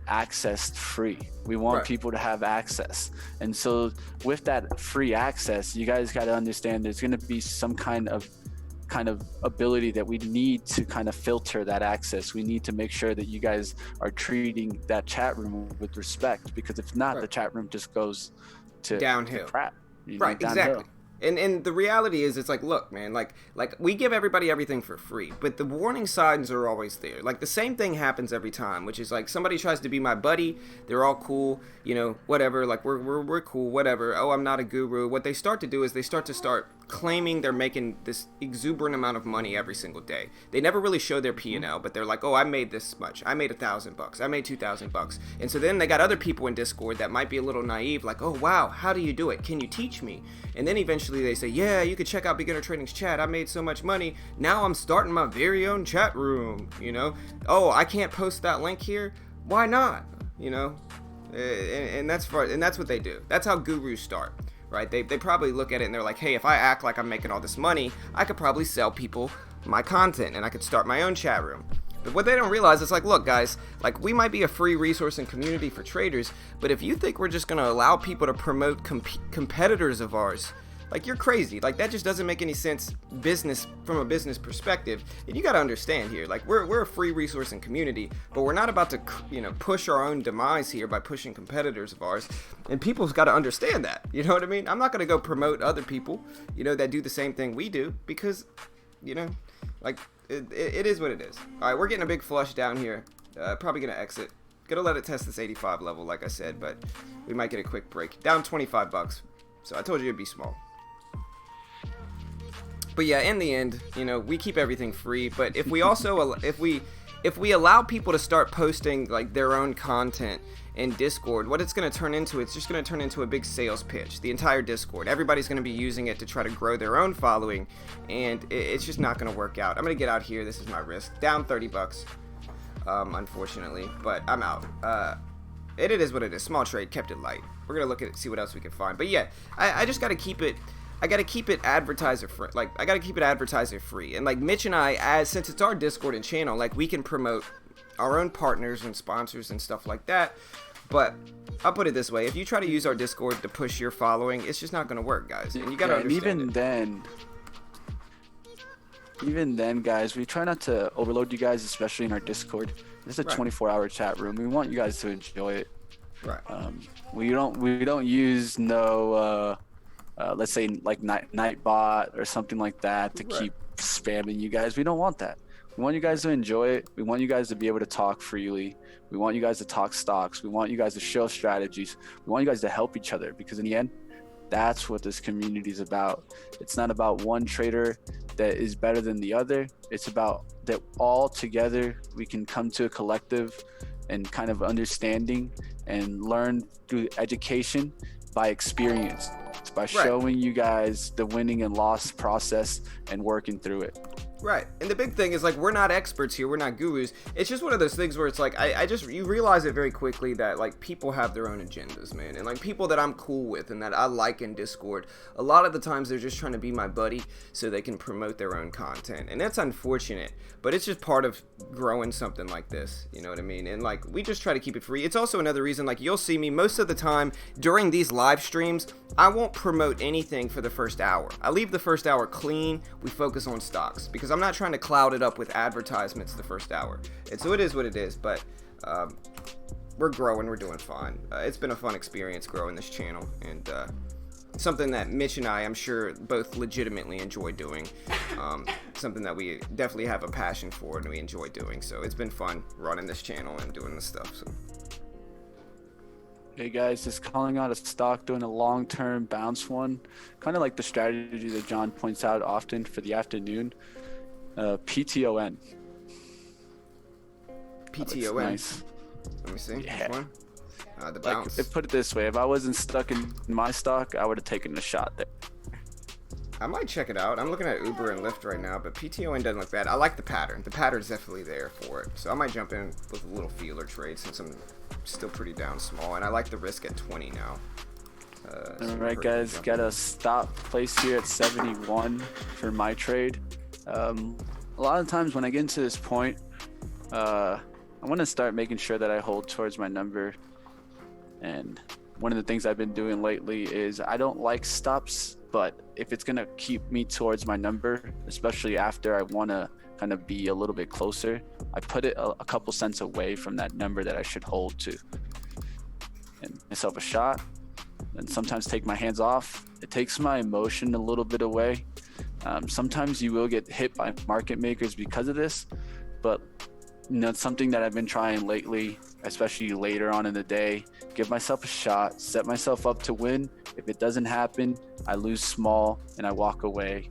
C: accessed free. We want people to have access. And so with that free access, you guys got to understand there's going to be some kind of ability that we need to kind of filter that access. We need to make sure that you guys are treating that chat room with respect, because if not, the chat room just goes to
A: downhill.
C: crap.
A: Right,
C: downhill.
A: And the reality is, it's like, look, man, like we give everybody everything for free, but the warning signs are always there. Like, the same thing happens every time, which is like somebody tries to be my buddy. They're all cool, you know, whatever. Like, we're cool, whatever. Oh, I'm not a guru. What they start to do is they start claiming they're making this exuberant amount of money every single day. They never really show their P&L, but they're like, oh, I made this much. I made $1,000. I made $2,000. And so then they got other people in Discord that might be a little naive, like, oh, wow, how do you do it? Can you teach me? And then eventually they say, yeah, you can check out Beginner Trading's chat. I made so much money. Now I'm starting my very own chat room, you know? Oh, I can't post that link here? Why not? You know? And that's what they do. That's how gurus start. Right? They probably look at it and they're like, hey, if I act like I'm making all this money, I could probably sell people my content and I could start my own chat room. But what they don't realize is, like, look, guys, like, we might be a free resource and community for traders, but if you think we're just going to allow people to promote competitors of ours, like, you're crazy. Like, that just doesn't make any sense from a business perspective. And you got to understand here, like, we're a free resource and community, but we're not about to, you know, push our own demise here by pushing competitors of ours. And people's got to understand that. You know what I mean? I'm not going to go promote other people, you know, that do the same thing we do, because, you know, like, it is what it is. All right, we're getting a big flush down here. Probably going to exit. Gonna let it test this 85 level, like I said, but we might get a quick break. Down $25. So I told you it'd be small. But yeah, in the end, you know, we keep everything free. But if we also, if we allow people to start posting like their own content in Discord, what it's going to turn into, it's just going to turn into a big sales pitch. The entire Discord, everybody's going to be using it to try to grow their own following, and it's just not going to work out. I'm going to get out here. This is my risk. Down $30, unfortunately, but I'm out. It is what it is. Small trade, kept it light. We're going to look at it, see what else we can find. But yeah, I just got to keep it. I gotta keep it advertiser free. Like, I gotta keep it advertiser free. And like Mitch and I, since it's our Discord and channel, like, we can promote our own partners and sponsors and stuff like that. But I'll put it this way: if you try to use our Discord to push your following, it's just not gonna work, guys. And you gotta understand
C: even then, guys, we try not to overload you guys, especially in our Discord. This is a 24-hour chat room. We want you guys to enjoy it.
A: Right.
C: We don't use no. Let's say like Nightbot or something like that to keep spamming you guys. We don't want that. We want you guys to enjoy it. We want you guys to be able to talk freely. We want you guys to talk stocks. We want you guys to show strategies. We want you guys to help each other, because in the end, that's what this community is about. It's not about one trader that is better than the other. It's about that all together we can come to a collective and kind of understanding and learn through education by experience. By showing you guys the winning and loss process and working through it.
A: Right. And the big thing is, like, we're not experts here. We're not gurus. It's just one of those things where it's like, you realize it very quickly that, like, people have their own agendas, man. And, like, people that I'm cool with and that I like in Discord, a lot of the times they're just trying to be my buddy so they can promote their own content. And that's unfortunate, but it's just part of growing something like this. You know what I mean? And, like, we just try to keep it free. It's also another reason, like, you'll see me most of the time during these live streams, I won't promote anything for the first hour. I leave the first hour clean. We focus on stocks, because I'm not trying to cloud it up with advertisements the first hour. And so it is what it is, but we're growing. We're doing fine. It's been a fun experience growing this channel, and something that Mitch and I, I'm sure, both legitimately enjoy doing. Something that we definitely have a passion for and we enjoy doing. So it's been fun running this channel and doing this stuff. So.
C: Hey guys, just calling out a stock, doing a long-term bounce one, kind of like the strategy that John points out often for the afternoon. PTON.
A: PTON.
C: Nice.
A: Let me see.
C: Yeah.
A: Which one? The bounce.
C: Like, put it this way: if I wasn't stuck in my stock, I would have taken a shot there.
A: I might check it out. I'm looking at Uber and Lyft right now, but PTON doesn't look bad. I like the pattern. The pattern's definitely there for it. So I might jump in with a little feeler trade since I'm still pretty down small, and I like the risk at 20 now.
C: All right, guys, got a stop place here at 71 for my trade. A lot of times when I get into this point, I want to start making sure that I hold towards my number. And one of the things I've been doing lately is I don't like stops, but if it's going to keep me towards my number, especially after I want to kind of be a little bit closer, I put it a couple cents away from that number that I should hold to. And myself a shot. and sometimes take my hands off. It takes my emotion a little bit away. Sometimes you will get hit by market makers because of this, but it's something that I've been trying lately, especially later on in the day. Give myself a shot, set myself up to win. If it doesn't happen, I lose small and I walk away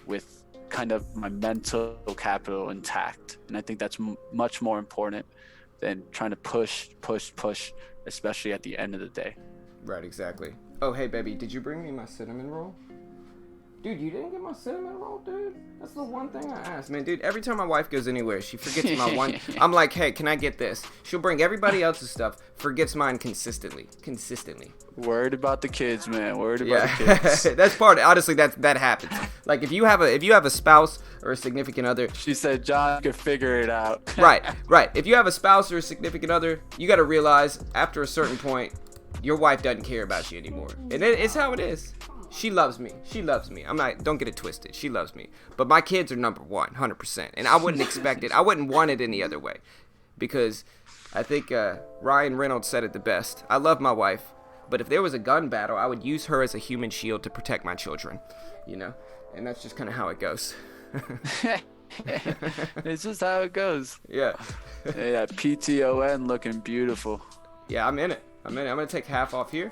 C: with kind of my mental capital intact. And I think that's much more important than trying to push, especially at the end of the day.
A: Right, exactly. Oh, hey, baby, did you bring me my cinnamon roll? Dude, you didn't get my cinnamon roll, dude? That's the one thing I asked, man. Dude, every time my wife goes anywhere, she forgets my one. I'm like, hey, can I get this? She'll bring everybody else's stuff, forgets mine consistently.
C: Worried about the kids, man. Worried about the kids.
A: That's part. Honestly, that happens. Like if you have a spouse or a significant other.
C: She said John could figure it out.
A: Right. If you have a spouse or a significant other, you got to realize after a certain point, your wife doesn't care about you anymore, and it's how it is. She loves me. I'm not. Don't get it twisted. She loves me, but my kids are number one, 100%, and I wouldn't expect it. I wouldn't want it any other way, because I think Ryan Reynolds said it the best. I love my wife, but if there was a gun battle, I would use her as a human shield to protect my children, and that's just kind of how it goes.
C: It's just how it goes.
A: Yeah.
C: Yeah, PTON looking beautiful.
A: Yeah, I'm in it. I'm gonna take half off here.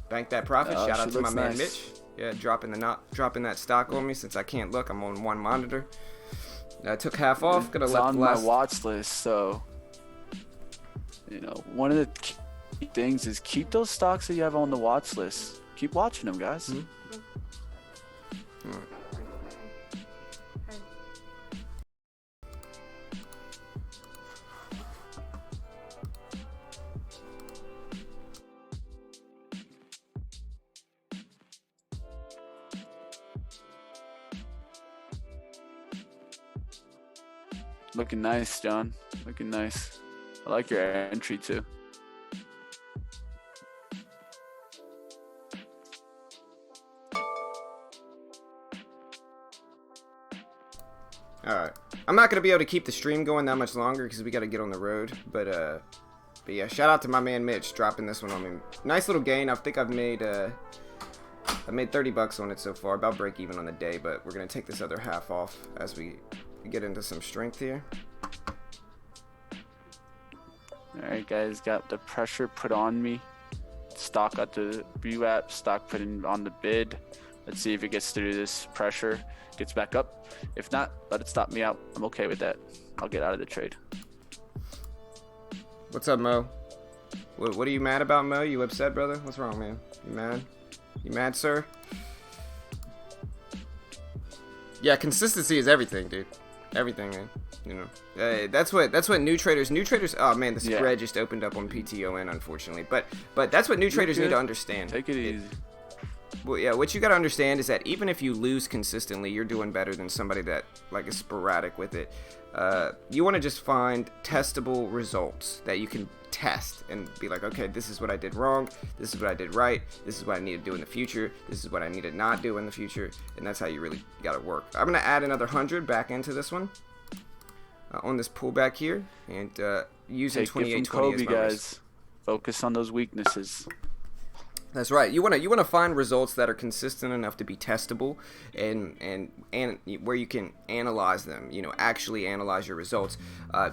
A: Bank that profit. Shout out to my man Mitch. Yeah, dropping that stock on me since I can't look. I'm on one monitor. I took half off. Gonna
C: it's
A: let
C: on
A: the last...
C: my watch list. So, one of the key things is keep those stocks that you have on the watch list. Keep watching them, guys.
A: Mm-hmm.
C: Looking nice, John. Looking nice. I like your entry too.
A: All right. I'm not gonna be able to keep the stream going that much longer because we got to get on the road. But yeah, shout out to my man Mitch dropping this one on me. Nice little gain. I think I've made $30 on it so far. About break even on the day, but we're gonna take this other half off as we get into some strength here.
C: Alright guys, got the pressure put on me. Stock got the VWAP, stock put in on the bid. Let's see if it gets through this pressure, gets back up. If not, let it stop me out. I'm okay with that. I'll get out of the trade.
A: What's up, Mo? What are you mad about, Mo? You upset, brother? What's wrong, man? You mad? You mad, sir? Yeah, consistency is everything, dude. Everything, man. That's what new traders. Oh man, the spread just opened up on PTON, unfortunately. But that's what new traders need to understand.
C: Take it easy.
A: Well, yeah, what you got to understand is that even if you lose consistently, you're doing better than somebody that is sporadic with it. You want to just find testable results that you can test and be like, okay, this is what I did wrong, this is what I did right, this is what I need to do in the future, this is what I need to not do in the future, and that's how you really got to work. I'm going to add another 100 back into this one on this pullback here, and using 2820 as my
C: guys. Focus on those weaknesses.
A: That's right. You want to find results that are consistent enough to be testable, and where you can analyze them. Actually analyze your results.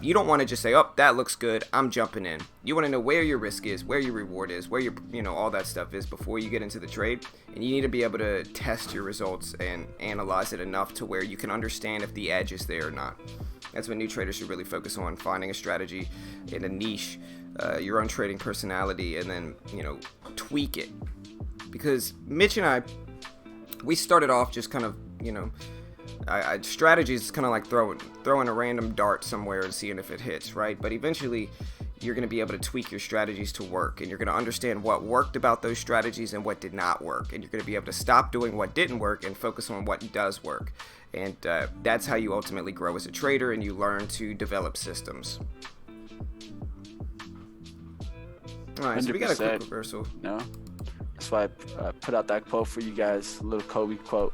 A: You don't want to just say, "Oh, that looks good, I'm jumping in." You want to know where your risk is, where your reward is, where your all that stuff is before you get into the trade. And you need to be able to test your results and analyze it enough to where you can understand if the edge is there or not. That's what new traders should really focus on: finding a strategy in a niche. Your own trading personality, and then tweak it. Because Mitch and I, we started off just kind of strategy is kind of like throwing a random dart somewhere and seeing if it hits, right? But eventually you're going to be able to tweak your strategies to work, and you're going to understand what worked about those strategies and what did not work, and you're going to be able to stop doing what didn't work and focus on what does work. And that's how you ultimately grow as a trader, and you learn to develop systems. Alright, so we got a quick reversal.
C: No, that's why I put out that quote for you guys, a little Kobe quote.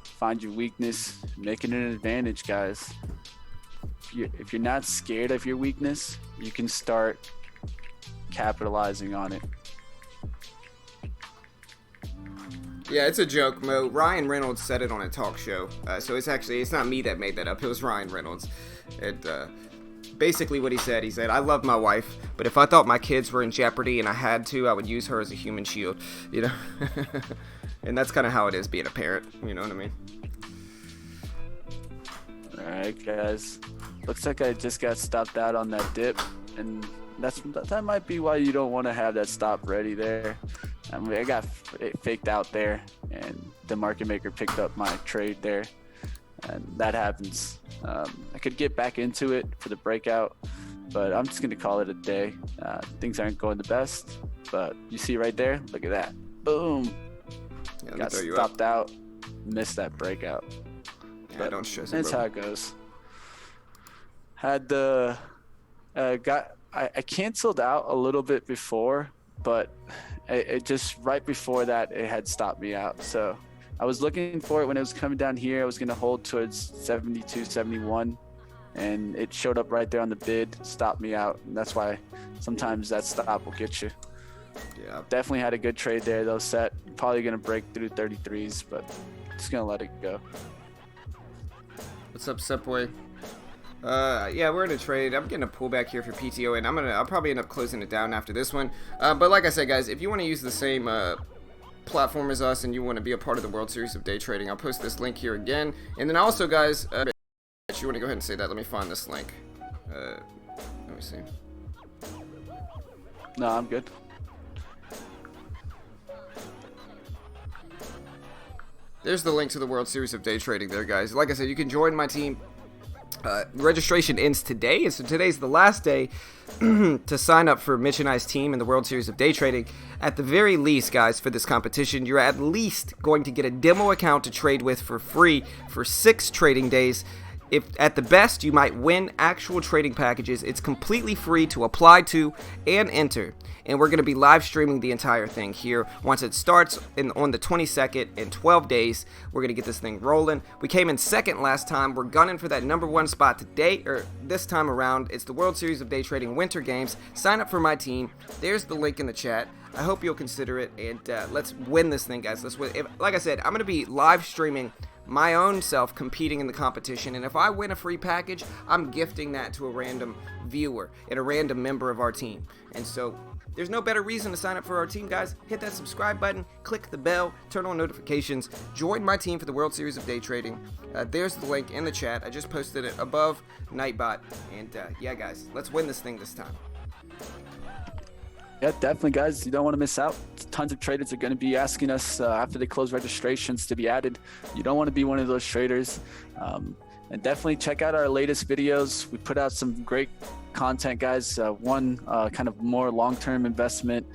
C: Find your weakness, make it an advantage, guys. If you're not scared of your weakness, you can start capitalizing on it.
A: Yeah, it's a joke, Mo. Ryan Reynolds said it on a talk show. So it's not me that made that up. It was Ryan Reynolds. And basically what he said, I love my wife, but if I thought my kids were in jeopardy and I had to, I would use her as a human shield, you know? And that's kind of how it is being a parent, you know what I mean?
C: Alright, guys. Looks like I just got stopped out on that dip, and that might be why you don't want to have that stop ready there. I mean, I got it faked out there, and the market maker picked up my trade there, and that happens. I could get back into it for the breakout, but I'm just gonna call it a day. Things aren't going the best, but you see right there, look at that, boom.
A: Yeah,
C: Got stopped out, missed that breakout.
A: Yeah,
C: But
A: don't stress it,
C: that's
A: bro.
C: how it goes. Had the I canceled out a little bit before, but it just right before that it had stopped me out. So I was looking for it when it was coming down here. I was gonna hold towards 72, 71, and it showed up right there on the bid, stopped me out, and that's why sometimes that stop will get you.
A: Yeah.
C: Definitely had a good trade there though. Set probably gonna break through 33s, but just gonna let it go.
A: What's up, Subway? Yeah, we're in a trade. I'm getting a pullback here for PTO, and I'll probably end up closing it down after this one. But like I said, guys, if you want to use the same platform as us and you want to be a part of the World Series of Day Trading, I'll post this link here again. And then also, guys, if you want to go ahead and say that, let me find this link. Let me see.
C: No, I'm good.
A: There's the link to the World Series of Day Trading there, guys. Like I said, you can join my team. Registration ends today, and so today's the last day to sign up for Mitch and I's team in the World Series of Day Trading. At the very least, guys, for this competition, you're at least going to get a demo account to trade with for free for 6 trading days. If at the best, you might win actual trading packages. It's completely free to apply to and enter. And we're going to be live streaming the entire thing here. Once it starts on the 22nd in 12 days, we're going to get this thing rolling. We came in second last time. We're gunning for that #1 spot today, or this time around. It's the World Series of Day Trading Winter Games. Sign up for my team. There's the link in the chat. I hope you'll consider it, and let's win this thing, guys. Let's win. Like I said, I'm going to be live streaming my own self competing in the competition, and if I win a free package, I'm gifting that to a random viewer and a random member of our team. And so there's no better reason to sign up for our team, guys. Hit that subscribe button, click the bell, turn on notifications, join my team for the World Series of Day Trading. There's the link in the chat. I just posted it above Nightbot, and yeah, guys, let's win this thing this time.
C: Yeah, definitely, guys. You don't want to miss out. Tons of traders are going to be asking us after they close registrations to be added. You don't want to be one of those traders. And definitely check out our latest videos. We put out some great content, guys. One kind of more long-term investment,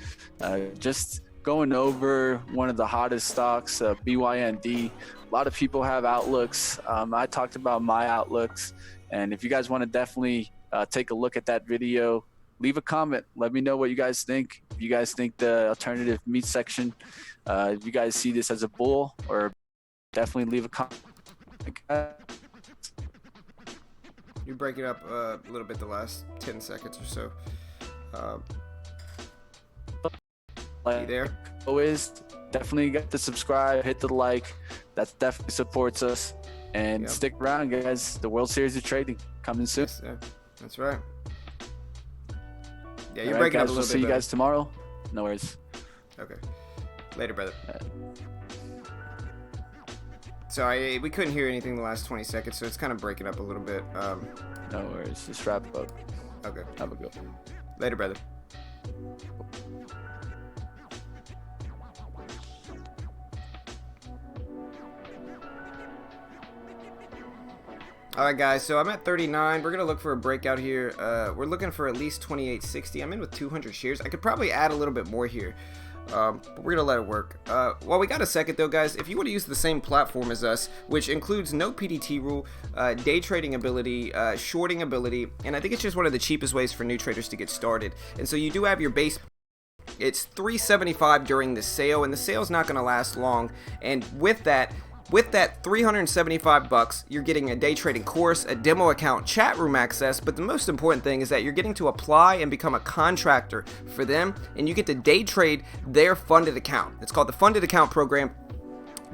C: just going over one of the hottest stocks, BYND. A lot of people have outlooks. I talked about my outlooks. And if you guys want to definitely take a look at that video, leave a comment. Let me know what you guys think. If you guys think the alternative meat section, if you guys see this as a bull, or definitely leave a comment.
A: You're breaking up a little bit the last 10 seconds or so. You there?
C: Always, definitely get the subscribe, hit the like. That definitely supports us. And
A: Yep.
C: stick around, guys. The World Series of Trading coming soon.
A: Yes, yeah, that's right. Yeah, you're
C: All right,
A: breaking
C: guys,
A: up a
C: we'll
A: little
C: see
A: bit.
C: you
A: better.
C: guys tomorrow. No worries.
A: Okay. Later, brother.
C: Uh,
A: Sorry, we couldn't hear anything the last 20 seconds, so it's kind of breaking up a little bit.
C: No worries. Just wrap up.
A: Okay.
C: Have a good one.
A: Later, brother. Alright guys, so I'm at 39. We're going to look for a breakout here. We're looking for at least 2860. I'm in with 200 shares. I could probably add a little bit more here. But we're going to let it work. While we got a second though, guys, if you want to use the same platform as us, which includes no PDT rule, day trading ability, shorting ability, and I think it's just one of the cheapest ways for new traders to get started. And so you do have your base. It's $375 during the sale, and the sale's not going to last long. And with that $375, you're getting a day trading course, a demo account, chat room access, but the most important thing is that you're getting to apply and become a contractor for them, and you get to day trade their funded account. It's called the Funded Account Program.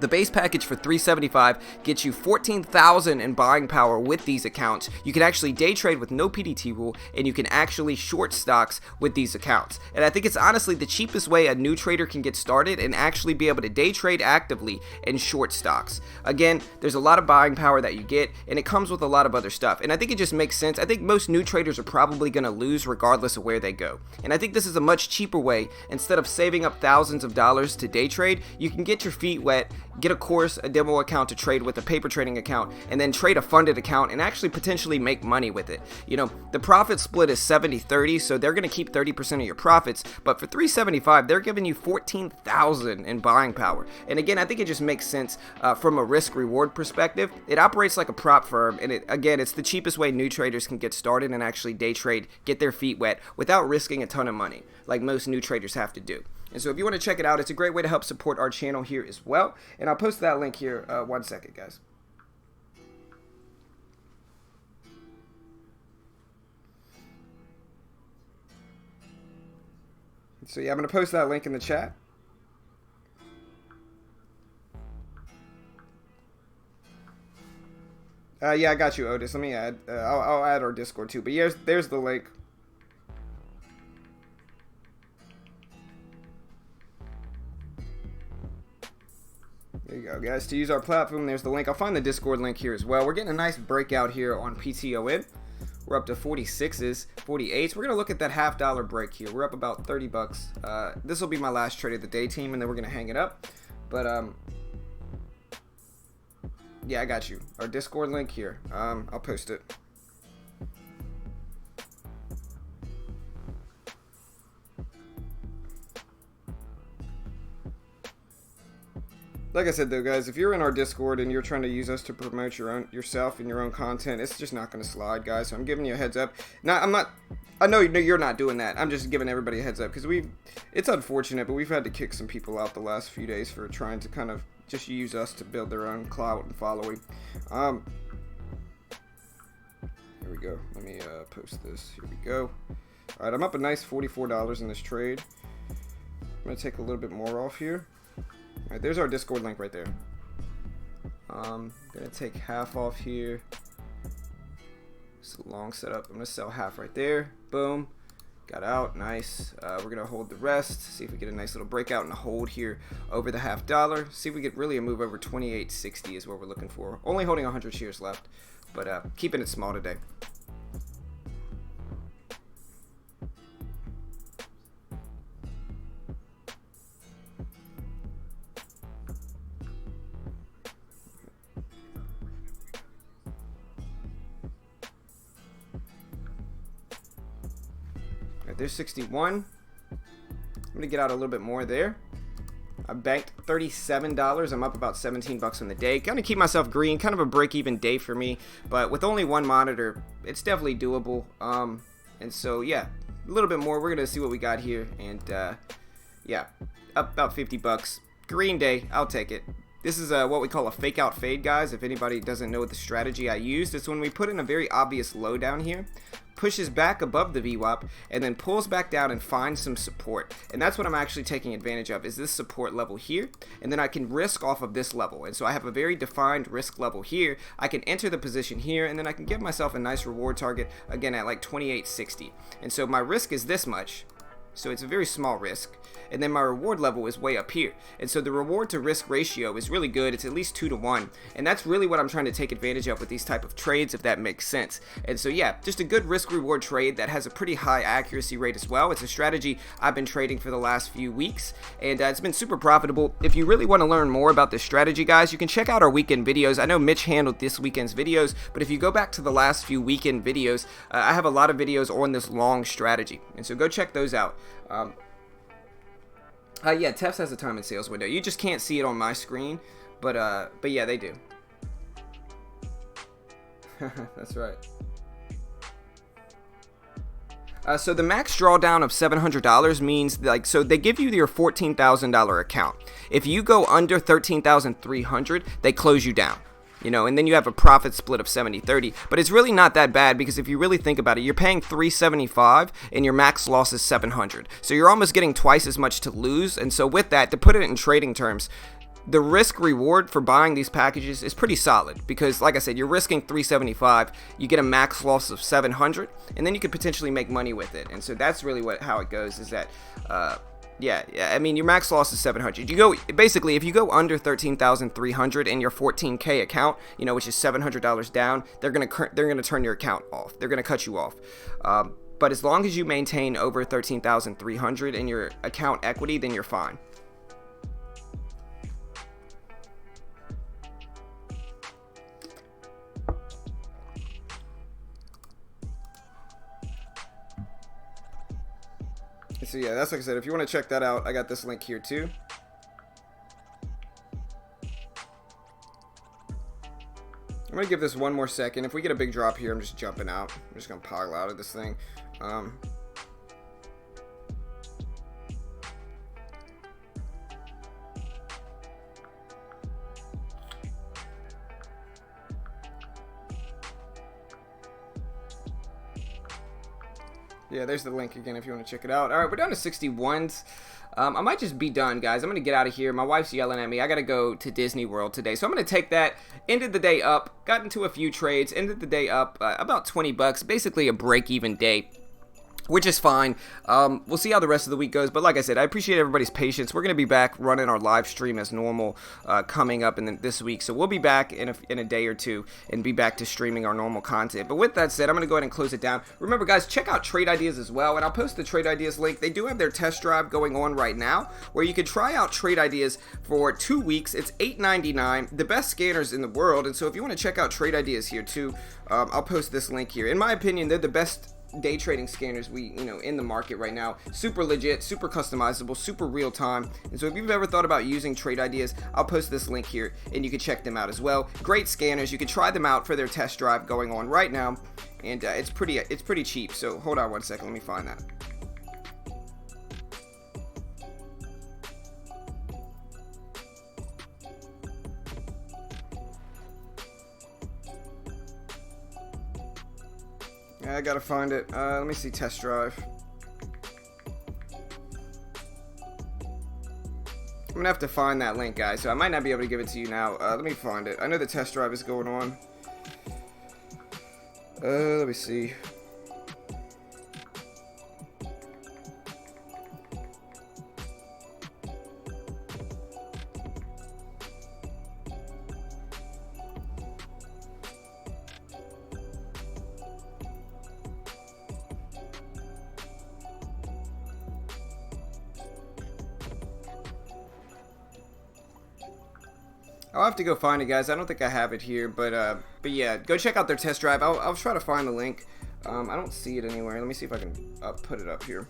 A: The base package for $375 gets you 14,000 in buying power with these accounts. You can actually day trade with no PDT rule, and you can actually short stocks with these accounts. And I think it's honestly the cheapest way a new trader can get started and actually be able to day trade actively and short stocks. Again, there's a lot of buying power that you get, and it comes with a lot of other stuff. And I think it just makes sense. I think most new traders are probably going to lose regardless of where they go. And I think this is a much cheaper way. Instead of saving up thousands of dollars to day trade, you can get your feet wet, get a course, a demo account to trade with, a paper trading account, and then trade a funded account and actually potentially make money with it. You know, the profit split is 70-30, so they're going to keep 30% of your profits, but for $375, they're giving you 14,000 in buying power. And again, I think it just makes sense from a risk reward perspective. It operates like a prop firm, and it's the cheapest way new traders can get started and actually day trade, get their feet wet without risking a ton of money like most new traders have to do. And so if you want to check it out, it's a great way to help support our channel here as well. And I'll post that link here. 1 second, guys. So yeah, I'm going to post that link in the chat. Yeah, I got you, Otis. Let me add. I'll add our Discord too. But yes, there's the link. There you go, guys. To use our platform, there's the link. I'll find the Discord link here as well. We're getting a nice breakout here on PTON. We're up to 46s, 48s. We're going to look at that $half break here. We're up about 30 bucks. This will be my last trade of the day, team, and then we're going to hang it up. But, yeah, I got you. Our Discord link here. I'll post it. Like I said though, guys, if you're in our Discord and you're trying to use us to promote yourself and your own content, it's just not going to slide, guys. So I'm giving you a heads up. Now, I know you're not doing that. I'm just giving everybody a heads up because it's unfortunate, but we've had to kick some people out the last few days for trying to kind of just use us to build their own clout and following. Here we go. Let me post this. Here we go. All right, I'm up a nice $44 in this trade. I'm going to take a little bit more off here. All right, there's our Discord link right there. I'm gonna take half off here. It's a long setup. I'm gonna sell half right there. Boom, got out. Nice. We're gonna hold the rest. See if we get a nice little breakout and a hold here over the $half. See if we get really a move over 28.60 is what we're looking for. Only holding 100 shares left, but keeping it small today. There's 61. I'm gonna get out a little bit more there. I banked $37. I'm up about 17 bucks on the day. Gonna keep myself green, kind of a break-even day for me, but with only one monitor, it's definitely doable. And so yeah, a little bit more. We're gonna see what we got here, and yeah, up about 50 bucks. Green day, I'll take it. This is what we call a fake out fade, guys. If anybody doesn't know what the strategy I used, it's when we put in a very obvious low down here, pushes back above the VWAP, and then pulls back down and finds some support. And that's what I'm actually taking advantage of, is this support level here, and then I can risk off of this level. And so I have a very defined risk level here. I can enter the position here, and then I can give myself a nice reward target, again at like 28.60. And so my risk is this much. So it's a very small risk, and then my reward level is way up here. And so the reward to risk ratio is really good. It's at least 2 to 1, and that's really what I'm trying to take advantage of with these type of trades, if that makes sense. And so yeah, just a good risk reward trade that has a pretty high accuracy rate as well. It's a strategy I've been trading for the last few weeks, and it's been super profitable. If you really want to learn more about this strategy, guys, you can check out our weekend videos. I know Mitch handled this weekend's videos, but if you go back to the last few weekend videos, I have a lot of videos on this long strategy, and so go check those out. Yeah, Tefs has a time and sales window. You just can't see it on my screen, but yeah, they do. That's right. So the max drawdown of $700 means, like, so they give you your $14,000 account. If you go under $13,300, they close you down. You know, and then you have a profit split of 70-30, but it's really not that bad, because if you really think about it, you're paying $375 and your max loss is $700. So you're almost getting twice as much to lose. And so with that, to put it in trading terms, the risk reward for buying these packages is pretty solid because, like I said, you're risking 375, you get a max loss of 700, and then you could potentially make money with it. And so that's really how it goes, is that yeah, I mean, your max loss is 700. You go basically, if you go under 13,300 in your 14K account, you know, which is $700 down, they're gonna turn your account off. They're gonna cut you off. But as long as you maintain over 13,300 in your account equity, then you're fine. So yeah, that's like I said, if you want to check that out, I got this link here too. I'm going to give this one more second. If we get a big drop here, I'm just jumping out. I'm just going to pile out of this thing. Yeah, there's the link again if you want to check it out. All right, we're down to 61s. I might just be done, guys. I'm going to get out of here. My wife's yelling at me. I got to go to Disney World today. So I'm going to take that. Ended the day up. Got into a few trades. Ended the day up about 20 bucks. Basically a break-even day, which is fine. We'll see how the rest of the week goes. But like I said, I appreciate everybody's patience. We're going to be back running our live stream as normal coming up in this week. So we'll be back in a day or two and be back to streaming our normal content. But with that said, I'm going to go ahead and close it down. Remember, guys, check out Trade Ideas as well. And I'll post the Trade Ideas link. They do have their test drive going on right now where you can try out Trade Ideas for 2 weeks. It's $8.99, the best scanners in the world. And so if you want to check out Trade Ideas here too, I'll post this link here. In my opinion, they're the best day trading scanners in the market right now. Super legit, super customizable, super real time. And so if you've ever thought about using Trade Ideas, I'll post this link here and you can check them out as well. Great scanners. You can try them out for their test drive going on right now, and it's pretty cheap. So hold on one second, let me find that. I gotta find it. Let me see, test drive. I'm gonna have to find that link, guys, so I might not be able to give it to you now. Let me find it. I know the test drive is going on. Let me see. I'll have to go find it, guys. I don't think I have it here, but yeah, go check out their test drive. I'll try to find the link. I don't see it anywhere. Let me see if I can put it up here.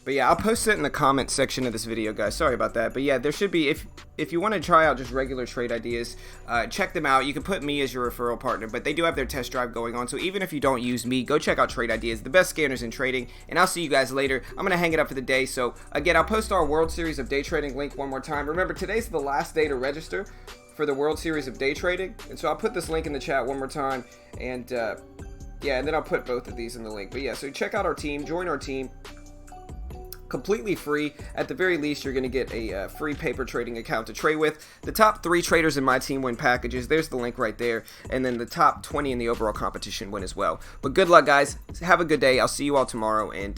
A: But yeah, I'll post it in the comment section of this video, guys. Sorry about that. But yeah, there should be, if you want to try out just regular Trade Ideas, check them out. You can put me as your referral partner, but they do have their test drive going on. So even if you don't use me, go check out Trade Ideas, the best scanners in trading. And I'll see you guys later. I'm going to hang it up for the day. So again, I'll post our World Series of Day Trading link one more time. Remember, today's the last day to register for the World Series of Day Trading. And so I'll put this link in the chat one more time. And yeah, and then I'll put both of these in the link. But yeah, so check out our team, join our team. Completely free. At the very least, you're going to get a free paper trading account to trade with. The top 3 traders in my team win packages. There's the link right there. And then the top 20 in the overall competition win as well. But good luck, guys. Have a good day. I'll see you all tomorrow. And